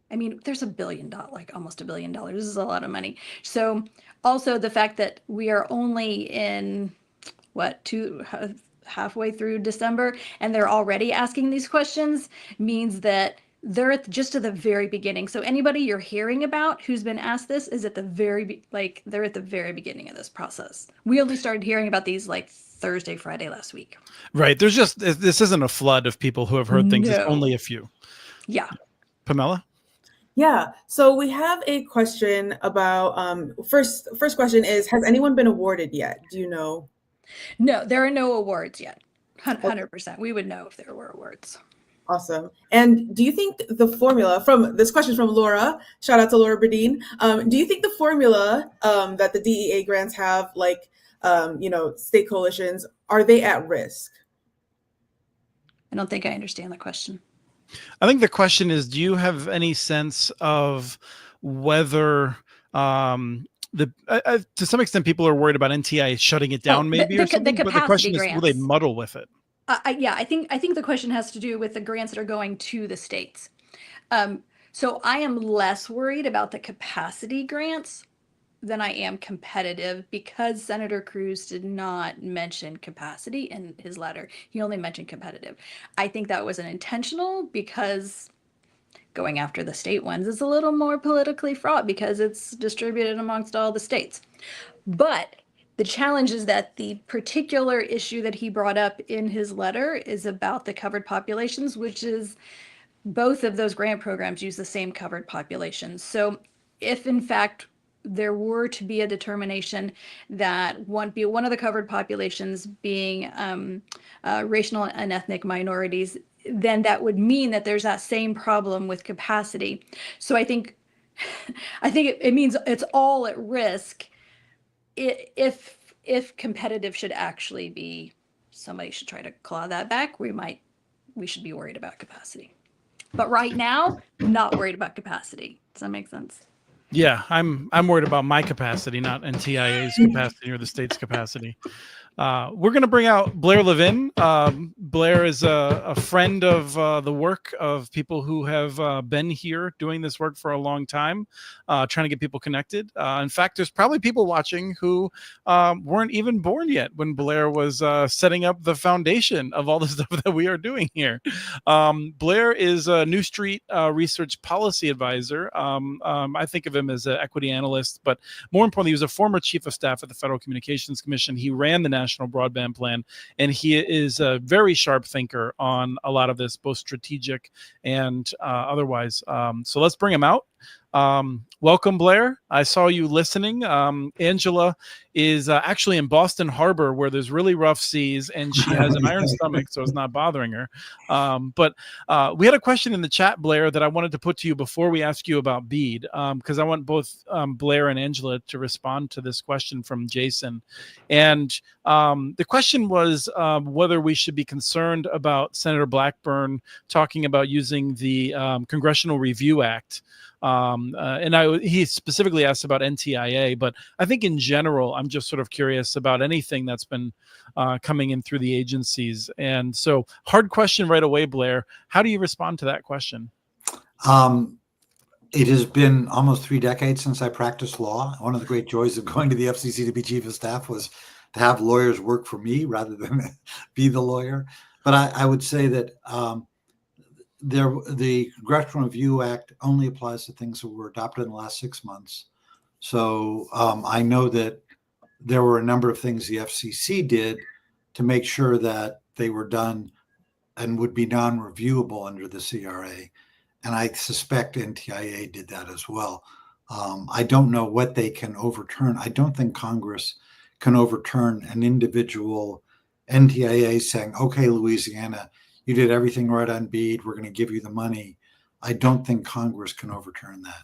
I mean, there's $1 billion, like almost $1 billion. This is a lot of money. So also the fact that we are only in halfway through December, and they're already asking these questions, means that they're at the very beginning. So anybody you're hearing about who's been asked this is at the they're at the very beginning of this process. We only started hearing about these like Thursday, Friday last week. Right. This isn't a flood of people who have heard things. It's only a few. Yeah. Pamela? Yeah. So we have a question about, first question is, has anyone been awarded yet? Do you know? No, there are no awards yet. 100%. We would know if there were awards. Awesome. And do you think the formula from this question from Laura, shout out to Laura Berdine, do you think the formula that the DEA grants have, like, state coalitions, are they at risk? I don't think I understand the question. I think the question is, do you have any sense of whether to some extent people are worried about NTI shutting it down, or something? But the question is, will they muddle with it? Yeah, I think the question has to do with the grants that are going to the states. So I am less worried about the capacity grants than I am competitive, because Senator Cruz did not mention capacity in his letter. He only mentioned competitive. I think that was an intentional, because going after the state ones is a little more politically fraught because it's distributed amongst all the states. But the challenge is that the particular issue that he brought up in his letter is about the covered populations, which is both of those grant programs use the same covered populations. So if in fact there were to be a determination that one of the covered populations being racial and ethnic minorities, then that would mean that there's that same problem with capacity. So I think it means it's all at risk if competitive should actually be, somebody should try to claw that back, we should be worried about capacity. But right now, not worried about capacity. Does that make sense? Yeah, I'm worried about my capacity, not NTIA's capacity or the state's capacity. We're going to bring out Blair Levin. Blair is a friend of the work of people who have been here doing this work for a long time, trying to get people connected. In fact, there's probably people watching who weren't even born yet when Blair was setting up the foundation of all the stuff that we are doing here. Blair is a New Street research policy advisor. I think of him as an equity analyst, but more importantly, he was a former chief of staff at the Federal Communications Commission. He ran the National national broadband plan, and he is a very sharp thinker on a lot of this, both strategic and otherwise. So let's bring him out. Welcome, Blair. I saw you listening. Angela is actually in Boston Harbor, where there's really rough seas, and she has an iron stomach, so it's not bothering her. But we had a question in the chat, Blair, that I wanted to put to you before we ask you about BEAD, because I want both Blair and Angela to respond to this question from Jason. And the question was whether we should be concerned about Senator Blackburn talking about using the Congressional Review Act. He specifically asked about NTIA, but I think in general, I'm just sort of curious about anything that's been coming in through the agencies. And so, hard question right away, Blair. How do you respond to that question? It has been almost 3 decades since I practiced law. One of the great joys of going to the FCC to be chief of staff was to have lawyers work for me rather than be the lawyer. But I would say that the Congressional Review Act only applies to things that were adopted in the last 6 months. So I know that there were a number of things the FCC did to make sure that they were done and would be non-reviewable under the CRA. And I suspect NTIA did that as well. I don't know what they can overturn. I don't think Congress can overturn an individual NTIA saying, okay, Louisiana, you did everything right on BEAD. We're going to give you the money. I don't think Congress can overturn that.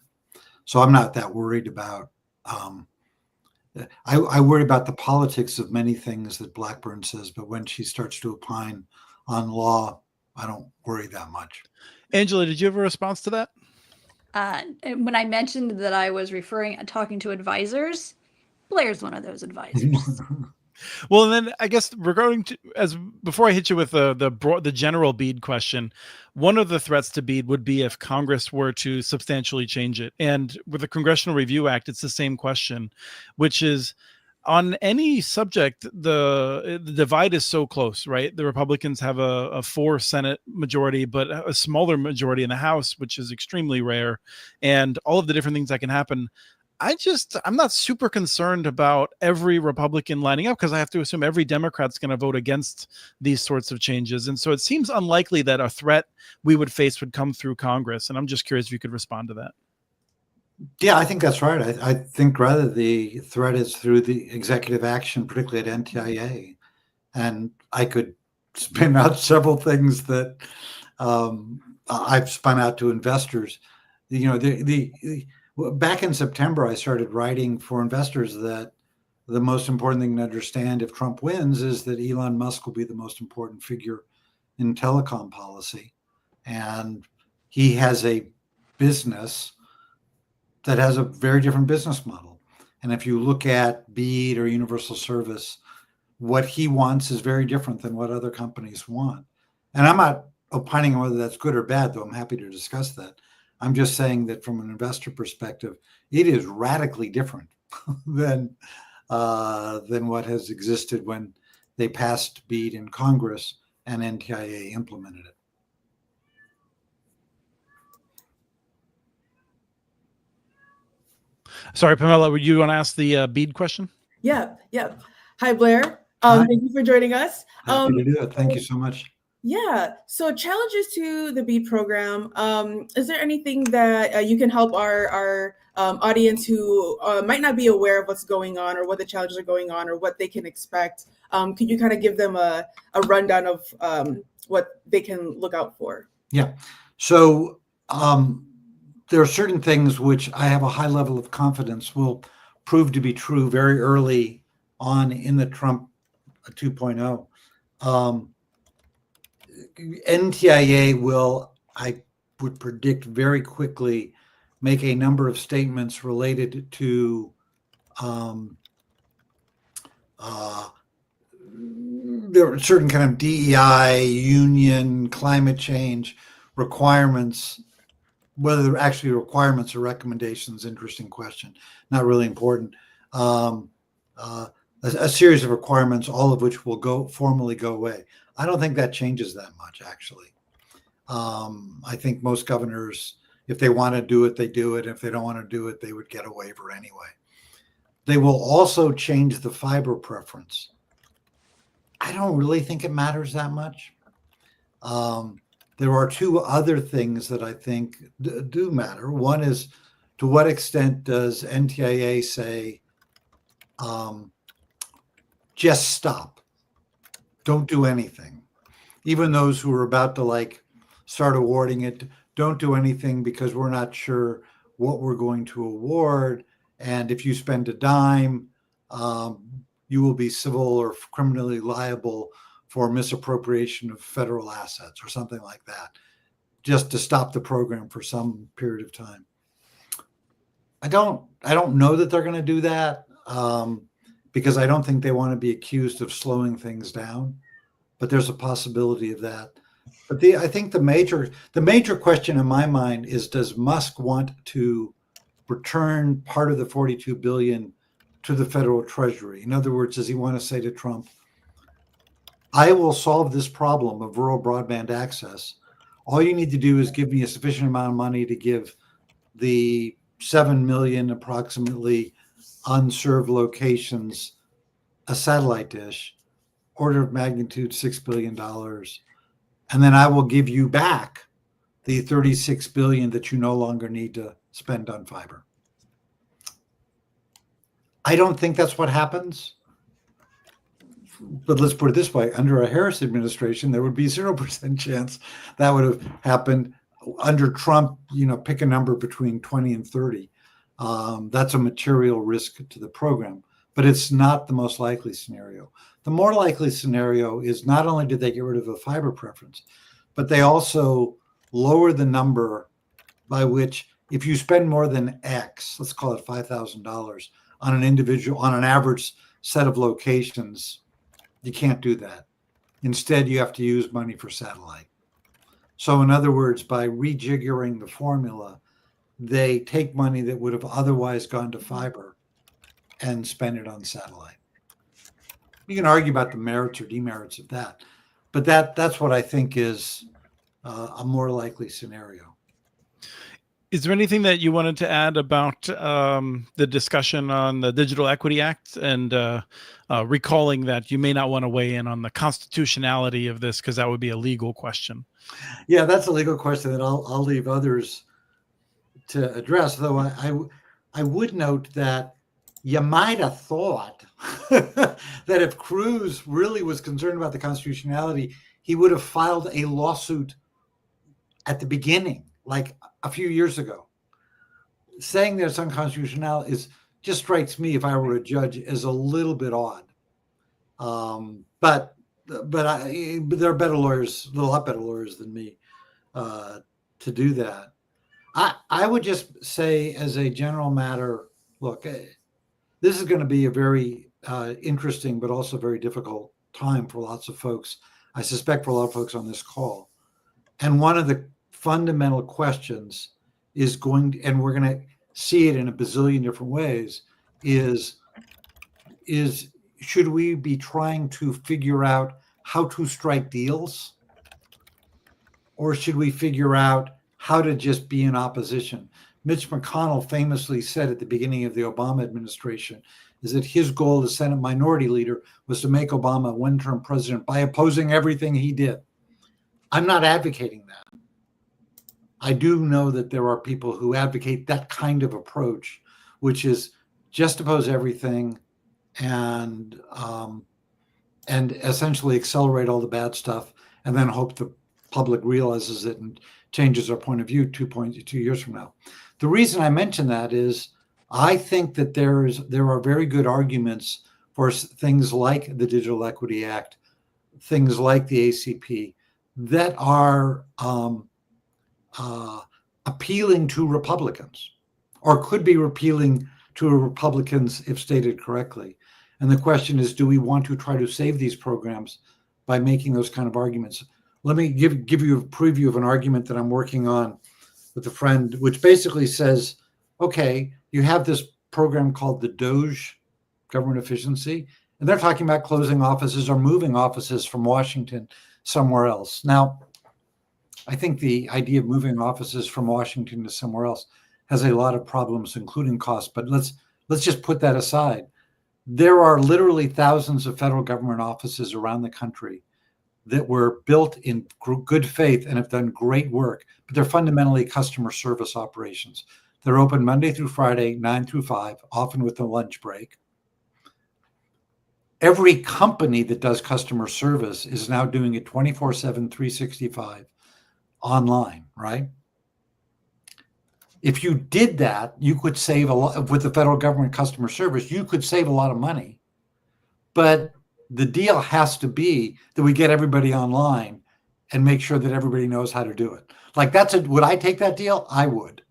So I'm not that worried about, I worry about the politics of many things that Blackburn says, but when she starts to opine on law, I don't worry that much. Angela, did you have a response to that? When I mentioned that I was talking to advisors, Blair's one of those advisors. Well, and then I guess regarding to, before I hit you with the general BEAD question, one of the threats to BEAD would be if Congress were to substantially change it. And with the Congressional Review Act, it's the same question, which is on any subject, the divide is so close, right? The Republicans have a 4 Senate majority, but a smaller majority in the House, which is extremely rare, and all of the different things that can happen. I'm not super concerned about every Republican lining up because I have to assume every Democrat's going to vote against these sorts of changes. And so it seems unlikely that a threat we would face would come through Congress. And I'm just curious if you could respond to that. Yeah, I think that's right. I think rather the threat is through the executive action, particularly at NTIA. And I could spin out several things that I've spun out to investors. You know, back in September, I started writing for investors that the most important thing to understand if Trump wins is that Elon Musk will be the most important figure in telecom policy. And he has a business that has a very different business model. And if you look at BEAD or universal service, what he wants is very different than what other companies want. And I'm not opining on whether that's good or bad, though I'm happy to discuss that. I'm just saying that from an investor perspective, it is radically different than what has existed when they passed BEAD in Congress and NTIA implemented it. Sorry, Pamela, would you want to ask the BEAD question? Yeah. Hi, Blair. Hi. Thank you for joining us. Happy to do it. Thank you so much. Yeah. So challenges to the BEAD program. Is there anything that you can help our audience who might not be aware of what's going on or what the challenges are going on or what they can expect? Could you kind of give them a rundown of what they can look out for? Yeah. So there are certain things which I have a high level of confidence will prove to be true very early on in the Trump 2.0. NTIA will, I would predict very quickly, make a number of statements related to there are certain kind of DEI, union, climate change requirements. Whether they're actually requirements or recommendations, interesting question. Not really important. A series of requirements, all of which will formally go away. I don't think that changes that much, actually. I think most governors, if they want to do it, they do it. If they don't want to do it, they would get a waiver anyway. They will also change the fiber preference. I don't really think it matters that much. There are two other things that I think do matter. One is, to what extent does NTIA say, just stop, don't do anything? Even those who are about to like start awarding it, don't do anything because we're not sure what we're going to award. And if you spend a dime, you will be civil or criminally liable for misappropriation of federal assets or something like that, just to stop the program for some period of time. I don't know that they're going to do that, because I don't think they want to be accused of slowing things down, but there's a possibility of that. But I think the major question in my mind is, does Musk want to return part of the $42 billion to the federal treasury? In other words, does he want to say to Trump, I will solve this problem of rural broadband access. All you need to do is give me a sufficient amount of money to give the 7 million approximately unserved locations a satellite dish, order of magnitude $6 billion. And then I will give you back the 36 billion that you no longer need to spend on fiber. I don't think that's what happens. But let's put it this way, under a Harris administration, there would be 0% chance that would have happened. Under Trump, pick a number between 20 and 30. That's a material risk to the program, but it's not the most likely scenario. The more likely scenario is not only did they get rid of the fiber preference, but they also lower the number by which, if you spend more than X, let's call it $5,000 on an average set of locations, you can't do that. Instead, you have to use money for satellite. So in other words, by rejiggering the formula, they take money that would have otherwise gone to fiber and spend it on satellite. You can argue about the merits or demerits of that, but that's what I think is a more likely scenario. Is there anything that you wanted to add about the discussion on the Digital Equity Act, and recalling that you may not want to weigh in on the constitutionality of this because that would be a legal question? Yeah, that's a legal question that I'll leave others to address, though I would note that you might have thought that if Cruz really was concerned about the constitutionality, he would have filed a lawsuit at the beginning, like a few years ago. Saying that it's unconstitutional just strikes me, if I were a judge, as a little bit odd. But there are better lawyers, a lot better lawyers than me, to do that. I would just say, as a general matter, look, this is going to be a very interesting, but also very difficult time for lots of folks. I suspect for a lot of folks on this call. And one of the fundamental questions is and we're going to see it in a bazillion different ways, is should we be trying to figure out how to strike deals? Or should we figure out how to just be in opposition? Mitch McConnell famously said at the beginning of the Obama administration is that his goal as Senate Minority Leader was to make Obama a one-term president by opposing everything he did. I'm not advocating that. I do know that there are people who advocate that kind of approach, which is just oppose everything and essentially accelerate all the bad stuff, and then hope the public realizes it and changes our point of view 2 years from now. The reason I mention that is I think that there are very good arguments for things like the Digital Equity Act, things like the ACP, that are appealing to Republicans, or could be appealing to Republicans if stated correctly. And the question is, do we want to try to save these programs by making those kind of arguments? Let me give you a preview of an argument that I'm working on with a friend, which basically says, okay, you have this program called the DOGE, government efficiency, and they're talking about closing offices or moving offices from Washington somewhere else. Now, I think the idea of moving offices from Washington to somewhere else has a lot of problems, including cost, but let's just put that aside. There are literally thousands of federal government offices around the country that were built in good faith and have done great work, but they're fundamentally customer service operations. They're open Monday through Friday, 9 through 5, often with a lunch break. Every company that does customer service is now doing it 24/7, 365 online, right? If you did that, you could save a lot with the federal government customer service. You could save a lot of money, but the deal has to be that we get everybody online and make sure that everybody knows how to do it. Like would I take that deal? I would.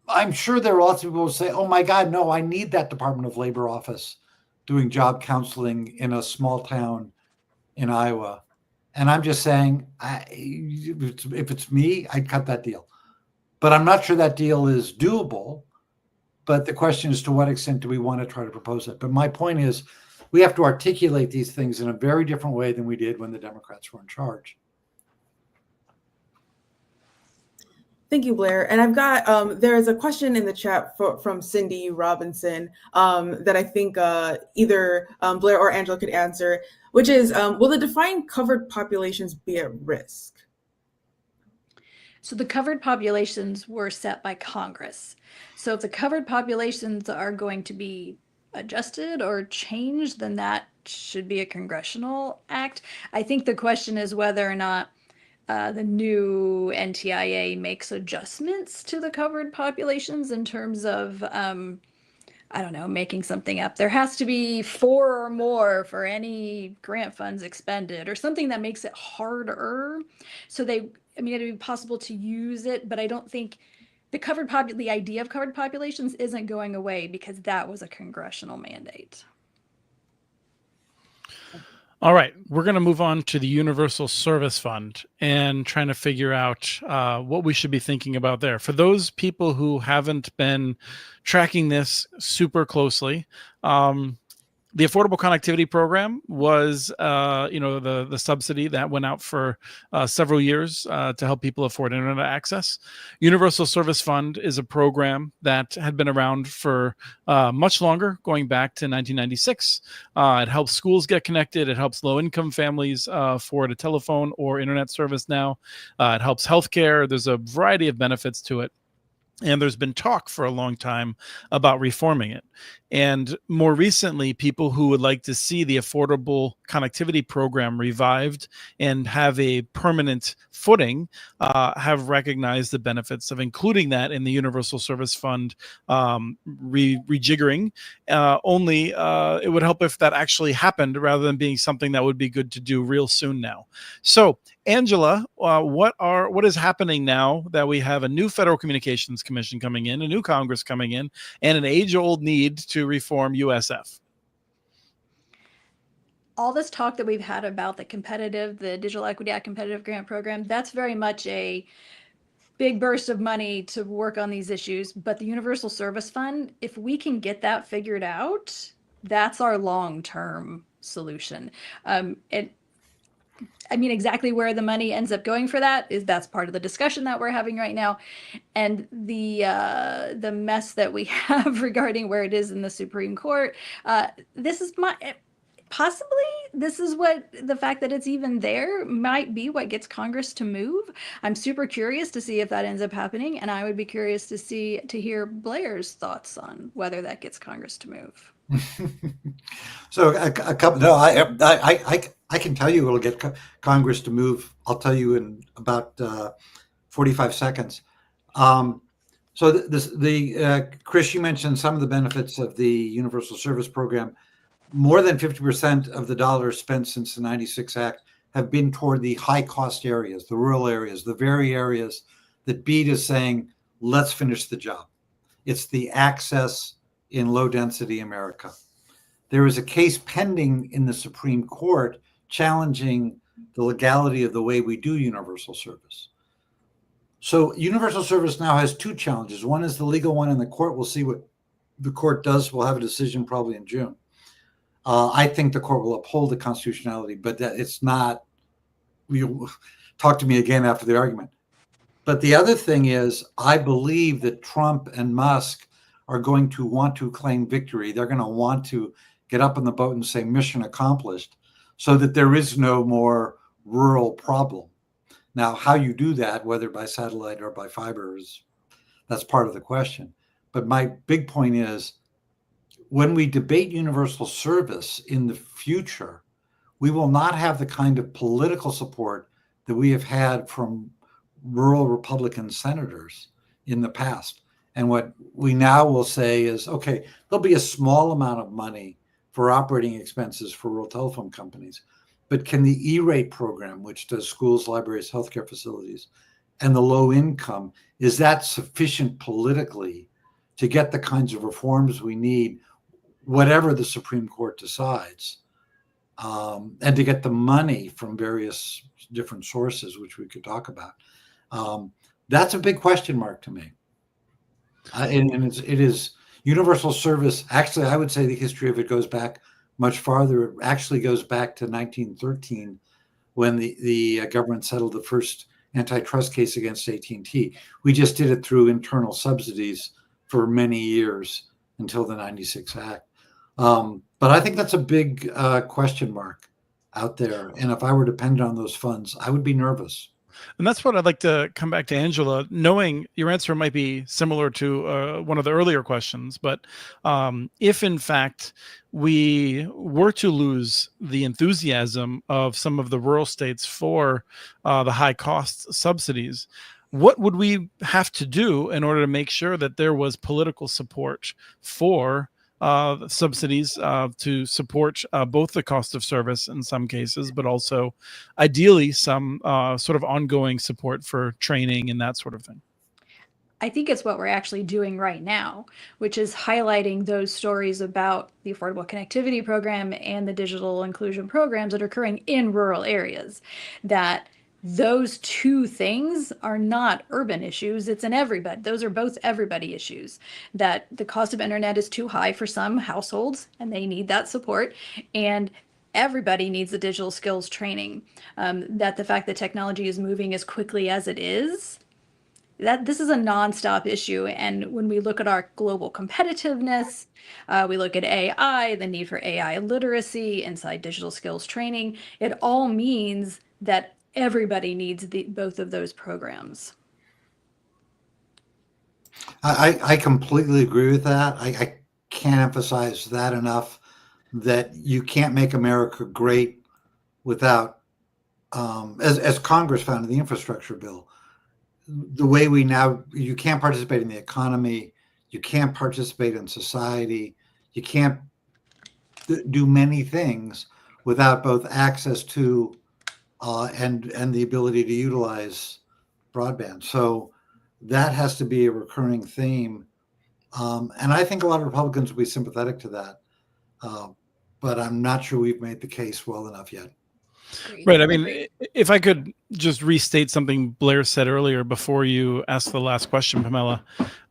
I'm sure there are lots of people who say, oh my God, no, I need that Department of Labor office doing job counseling in a small town in Iowa. And I'm just saying, if it's me, I'd cut that deal. But I'm not sure that deal is doable. But the question is, to what extent do we want to try to propose it? But my point is, we have to articulate these things in a very different way than we did when the Democrats were in charge. Thank you, Blair. And I've got, there is a question in the chat from Cindy Robinson that I think either Blair or Angela could answer, which is, will the defined covered populations be at risk? So the covered populations were set by Congress. So if the covered populations are going to be adjusted or changed, then that should be a congressional act. I think the question is whether or not the new NTIA makes adjustments to the covered populations in terms of, I don't know, making something up. There has to be 4 or more for any grant funds expended, or something that makes it harder. So it'd be possible to use it, but I don't think the idea of covered populations isn't going away because that was a congressional mandate. All right, we're going to move on to the Universal Service Fund and trying to figure out what we should be thinking about there. For those people who haven't been tracking this super closely, the Affordable Connectivity Program was, the subsidy that went out for several years to help people afford internet access. Universal Service Fund is a program that had been around for much longer, going back to 1996. It helps schools get connected. It helps low-income families afford a telephone or internet service now. It helps healthcare. There's a variety of benefits to it. And there's been talk for a long time about reforming it. And more recently, people who would like to see the Affordable Connectivity Program revived and have a permanent footing have recognized the benefits of including that in the Universal Service Fund rejiggering. Only it would help if that actually happened rather than being something that would be good to do real soon now. So, Angela, what is happening now that we have a new Federal Communications Commission coming in, a new Congress coming in, and an age-old need to reform USF? All this talk that we've had about the Digital Equity Act competitive grant program, that's very much a big burst of money to work on these issues. But the Universal Service Fund, if we can get that figured out, that's our long-term solution. Exactly where the money ends up going for that's part of the discussion that we're having right now. And the mess that we have regarding where it is in the Supreme Court, this is what the fact that it's even there might be what gets Congress to move. I'm super curious to see if that ends up happening, and I would be curious to hear Blair's thoughts on whether that gets Congress to move. So a couple. No, I can tell you it'll get Congress to move. I'll tell you in about 45 seconds. So Chris, you mentioned some of the benefits of the Universal Service Program. More than 50% of the dollars spent since the 96 Act have been toward the high cost areas, the rural areas, the very areas that BEAD is saying, let's finish the job. It's the access in low density America. There is a case pending in the Supreme Court challenging the legality of the way we do universal service. So universal service now has 2 challenges. One is the legal one in the court. We'll see what the court does. We'll have a decision probably in June. I think the court will uphold the constitutionality, but it's not. You'll talk to me again after the argument. But the other thing is, I believe that Trump and Musk are going to want to claim victory. They're going to want to get up on the boat and say mission accomplished, so that there is no more rural problem. Now, how you do that, whether by satellite or by fiber, that's part of the question. But my big point is, when we debate universal service in the future, we will not have the kind of political support that we have had from rural Republican senators in the past. And what we now will say is, okay, there'll be a small amount of money for operating expenses for rural telephone companies, but can the E-rate program, which does schools, libraries, healthcare facilities, and the low income, is that sufficient politically to get the kinds of reforms we need, whatever the Supreme Court decides, and to get the money from various different sources, which we could talk about? That's a big question mark to me. And it is universal service. Actually, I would say the history of it goes back much farther. It actually goes back to 1913, when the government settled the first antitrust case against AT&T. We just did it through internal subsidies for many years until the 96 Act. But I think that's a big question mark out there. And if I were dependent on those funds, I would be nervous. And that's what I'd like to come back to, Angela, knowing your answer might be similar to one of the earlier questions. But if, in fact, we were to lose the enthusiasm of some of the rural states for the high cost subsidies, what would we have to do in order to make sure that there was political support for subsidies to support both the cost of service in some cases, but also ideally some sort of ongoing support for training and that sort of thing? I think it's what we're actually doing right now, which is highlighting those stories about the Affordable Connectivity Program and the digital inclusion programs that are occurring in rural areas. That those two things are not urban issues. It's an everybody. Those are both everybody issues. That the cost of internet is too high for some households and they need that support. And everybody needs the digital skills training. That the fact that technology is moving as quickly as it is, that this is a nonstop issue. And when we look at our global competitiveness, we look at AI, the need for AI literacy inside digital skills training, it all means that everybody needs both of those programs. I completely agree with that. I can't emphasize that enough, that you can't make America great without, as Congress found in the infrastructure bill, the way we now, you can't participate in the economy, you can't participate in society, you can't do many things without both access to and the ability to utilize broadband. So that has to be a recurring theme. And I think a lot of Republicans will be sympathetic to that. But I'm not sure we've made the case well enough yet. Right. I mean, if I could just restate something Blair said earlier before you asked the last question, Pamela,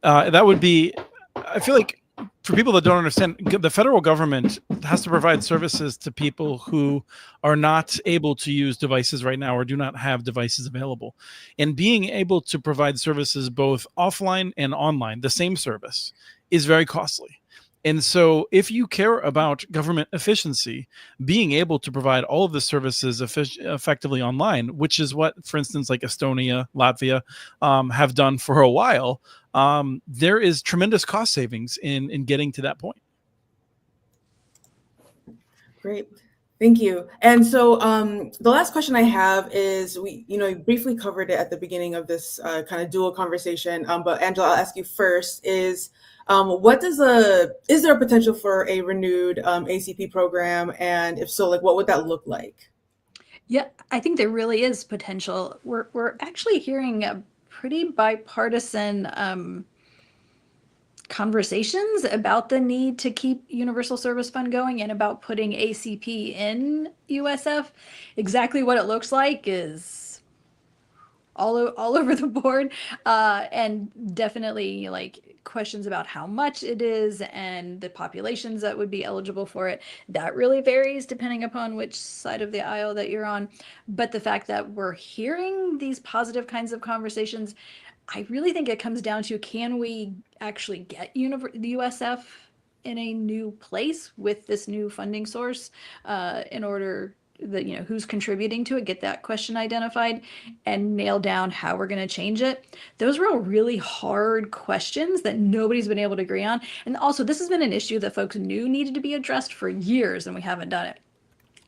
that would be, I feel like for people that don't understand, the federal government has to provide services to people who are not able to use devices right now or do not have devices available. And being able to provide services both offline and online, the same service, is very costly. And so if you care about government efficiency, being able to provide all of the services effectively online, which is what, for instance, like Estonia, Latvia have done for a while, there is tremendous cost savings in getting to that point. Great. Thank you. And so the last question I have is, we briefly covered it at the beginning of this kind of dual conversation, but Angela, I'll ask you first, is is there a potential for a renewed ACP program? And if so, like, what would that look like? Yeah, I think there really is potential. We're actually hearing a pretty bipartisan conversations about the need to keep Universal Service Fund going and about putting ACP in USF. Exactly what it looks like is all over the board, and definitely like questions about how much it is and the populations that would be eligible for it. That really varies depending upon which side of the aisle that you're on. But the fact that we're hearing these positive kinds of conversations, I really think it comes down to, can we actually get the USF in a new place with this new funding source, in order that, who's contributing to it, get that question identified and nail down how we're going to change it. Those were all really hard questions that nobody's been able to agree on. And also, this has been an issue that folks knew needed to be addressed for years, and we haven't done it.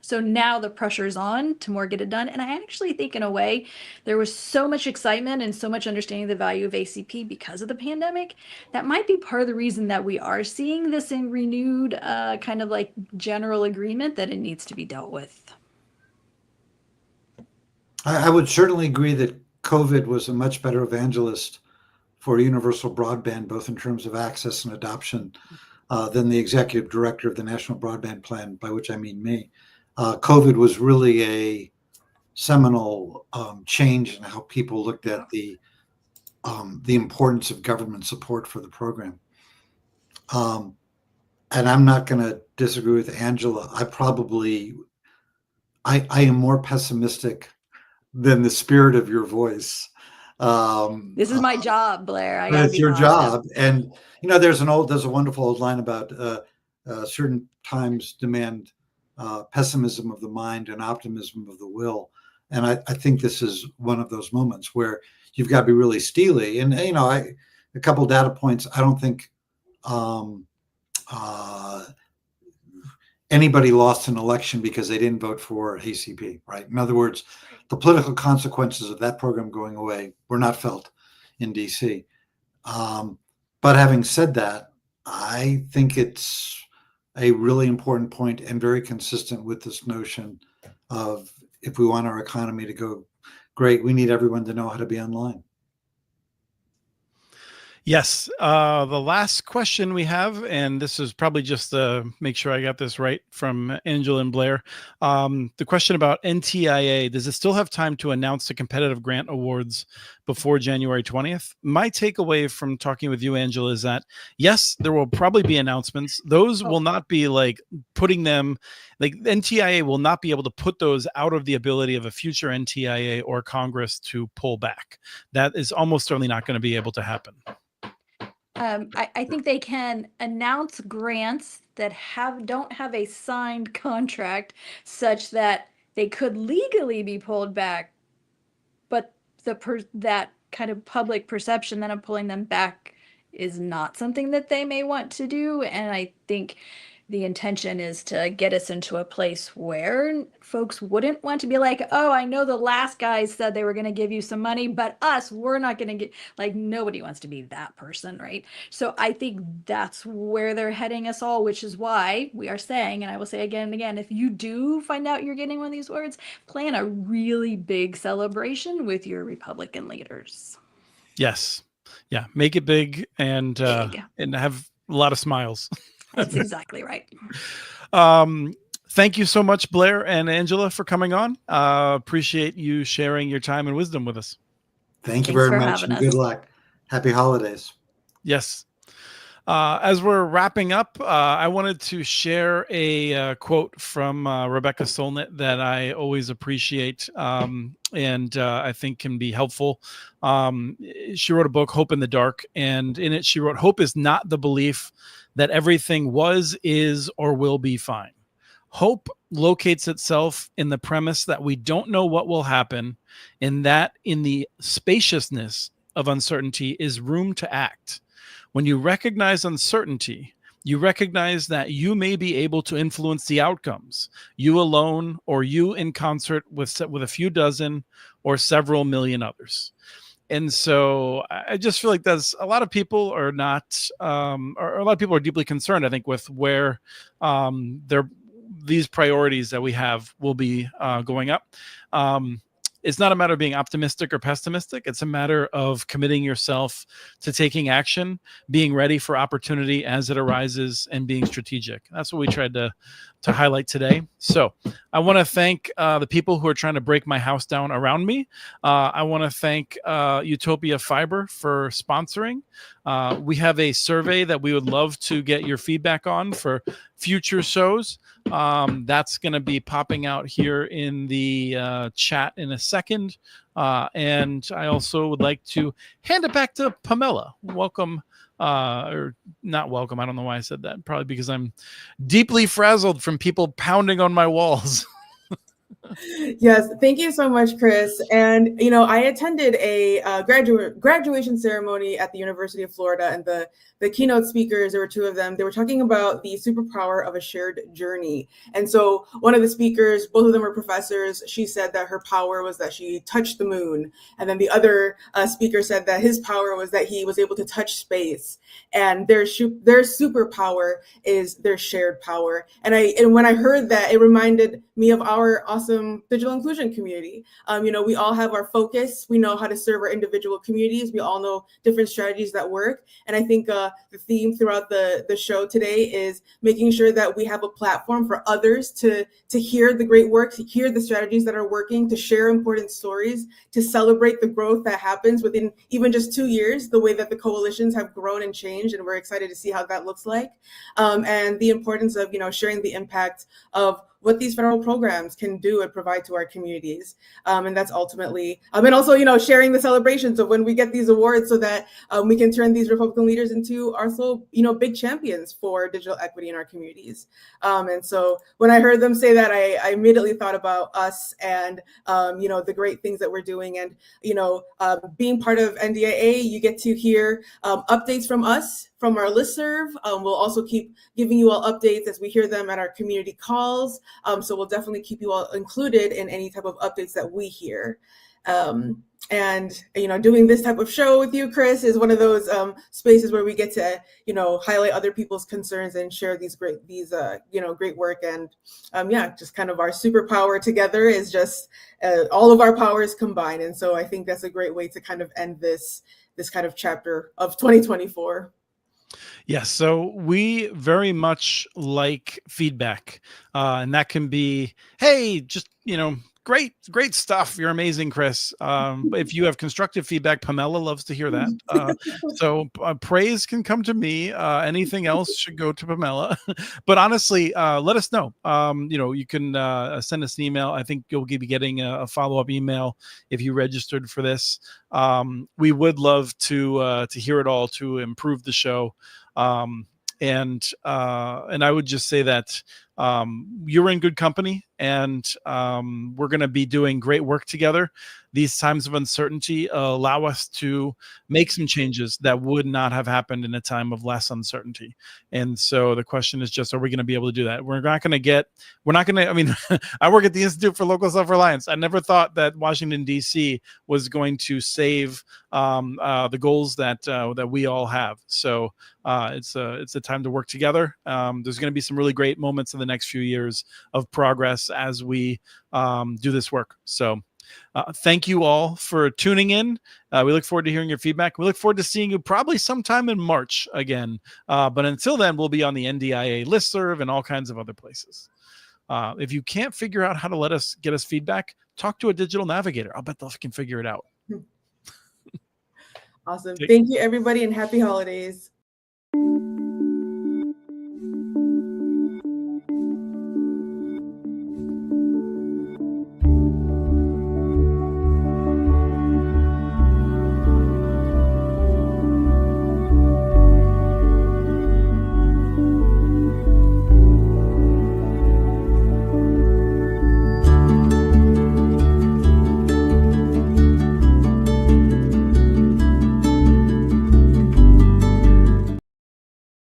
So now the pressure is on to more get it done. And I actually think, in a way, there was so much excitement and so much understanding of the value of ACP because of the pandemic. That might be part of the reason that we are seeing this in renewed kind of like general agreement that it needs to be dealt with. I would certainly agree that COVID was a much better evangelist for universal broadband, both in terms of access and adoption, than the executive director of the National Broadband Plan, by which I mean me. COVID was really a seminal change in how people looked at the importance of government support for the program. And I'm not going to disagree with Angela. I am more pessimistic than the spirit of your voice. This is my job, Blair. It's your job. And, there's a wonderful old line about certain times demand pessimism of the mind and optimism of the will. And I think this is one of those moments where you've got to be really steely. And, a couple data points. I don't think anybody lost an election because they didn't vote for ACP, right? In other words, the political consequences of that program going away were not felt in DC. But having said that, I think it's a really important point and very consistent with this notion of, if we want our economy to go great, we need everyone to know how to be online. Yes. The last question we have, and this is probably just to make sure I got this right from Angela and Blair. The question about NTIA, does it still have time to announce the competitive grant awards before January 20th? My takeaway from talking with you, Angela, is that yes, there will probably be announcements. Those will not be like putting them, like NTIA will not be able to put those out of the ability of a future NTIA or Congress to pull back. That is almost certainly not going to be able to happen. I think they can announce grants that don't have a signed contract such that they could legally be pulled back, but that kind of public perception then of pulling them back is not something that they may want to do. And I think the intention is to get us into a place where folks wouldn't want to be like, oh, I know the last guys said they were going to give you some money, but we're not going to get, like, nobody wants to be that person, right? So I think that's where they're heading us all, which is why we are saying, and I will say again and again, if you do find out you're getting one of these awards, plan a really big celebration with your Republican leaders. Yes. Yeah. Make it big and have a lot of smiles. That's exactly right. Thank you so much, Blair and Angela, for coming on. Appreciate you sharing your time and wisdom with us. Thank you very much, and good luck. Happy holidays. Yes. As we're wrapping up, I wanted to share a quote from Rebecca Solnit that I always appreciate and I think can be helpful. She wrote a book, Hope in the Dark, and in it she wrote, "Hope is not the belief that everything was, is, or will be fine. Hope locates itself in the premise that we don't know what will happen, and that in the spaciousness of uncertainty is room to act. When you recognize uncertainty, you recognize that you may be able to influence the outcomes, you alone or you in concert with a few dozen or several million others." And so I just feel like there's a lot of people are not, or a lot of people are deeply concerned, I think, with where these priorities that we have will be going up. It's not a matter of being optimistic or pessimistic. It's a matter of committing yourself to taking action, being ready for opportunity as it arises, and being strategic. That's what we tried to highlight today. So I want to thank the people who are trying to break my house down around me. I want to thank Utopia Fiber for sponsoring. We have a survey that we would love to get your feedback on for future shows. That's going to be popping out here in the chat in a second. And I also would like to hand it back to Pamela. Welcome, or not welcome. I don't know why I said that. Probably because I'm deeply frazzled from people pounding on my walls. Yes, thank you so much, Chris. And I attended a graduation ceremony at the University of Florida, and the keynote speakers, there were two of them. They were talking about the superpower of a shared journey. And so one of the speakers, both of them were professors, she said that her power was that she touched the moon, and then the other speaker said that his power was that he was able to touch space. And their superpower is their shared power. And when I heard that, it reminded me of our awesome digital inclusion community. We all have our focus. We know how to serve our individual communities. We all know different strategies that work. And I think the theme throughout the show today is making sure that we have a platform for others to hear the great work, to hear the strategies that are working, to share important stories, to celebrate the growth that happens within even just 2 years, the way that the coalitions have grown and changed. And we're excited to see how that looks like. And the importance of, sharing the impact of what these federal programs can do and provide to our communities. And that's ultimately, and also, sharing the celebrations of when we get these awards so that we can turn these Republican leaders into also, big champions for digital equity in our communities. And so when I heard them say that, I immediately thought about us and, the great things that we're doing. And, being part of NDIA, you get to hear updates from us, from our listserv. We'll also keep giving you all updates as we hear them at our community calls. So we'll definitely keep you all included in any type of updates that we hear. And doing this type of show with you, Chris, is one of those spaces where we get to highlight other people's concerns and share these great work. And just kind of our superpower together is just all of our powers combined. And so I think that's a great way to kind of end this kind of chapter of 2024. Yes, so we very much like feedback, and that can be, hey, just great stuff. You're amazing, Chris. If you have constructive feedback, Pamela loves to hear that. So praise can come to me. Anything else should go to Pamela. But honestly, let us know. You can send us an email. I think you'll be getting a follow-up email if you registered for this. We would love to hear it all to improve the show. And I would just say that you're in good company, and we're going to be doing great work together. These times of uncertainty allow us to make some changes that would not have happened in a time of less uncertainty. And so the question is just, are we going to be able to do that? I mean, I work at the Institute for Local Self-Reliance. I never thought that Washington, D.C. was going to save the goals that we all have. So it's a time to work together. There's going to be some really great moments in the next few years of progress as we do this work. So thank you all for tuning in. We look forward to hearing your feedback. We look forward to seeing you probably sometime in March again. But until then, we'll be on the NDIA listserv and all kinds of other places. If you can't figure out how to get us feedback, talk to a digital navigator. I'll bet they can figure it out. Awesome. Thank you, everybody, and happy holidays.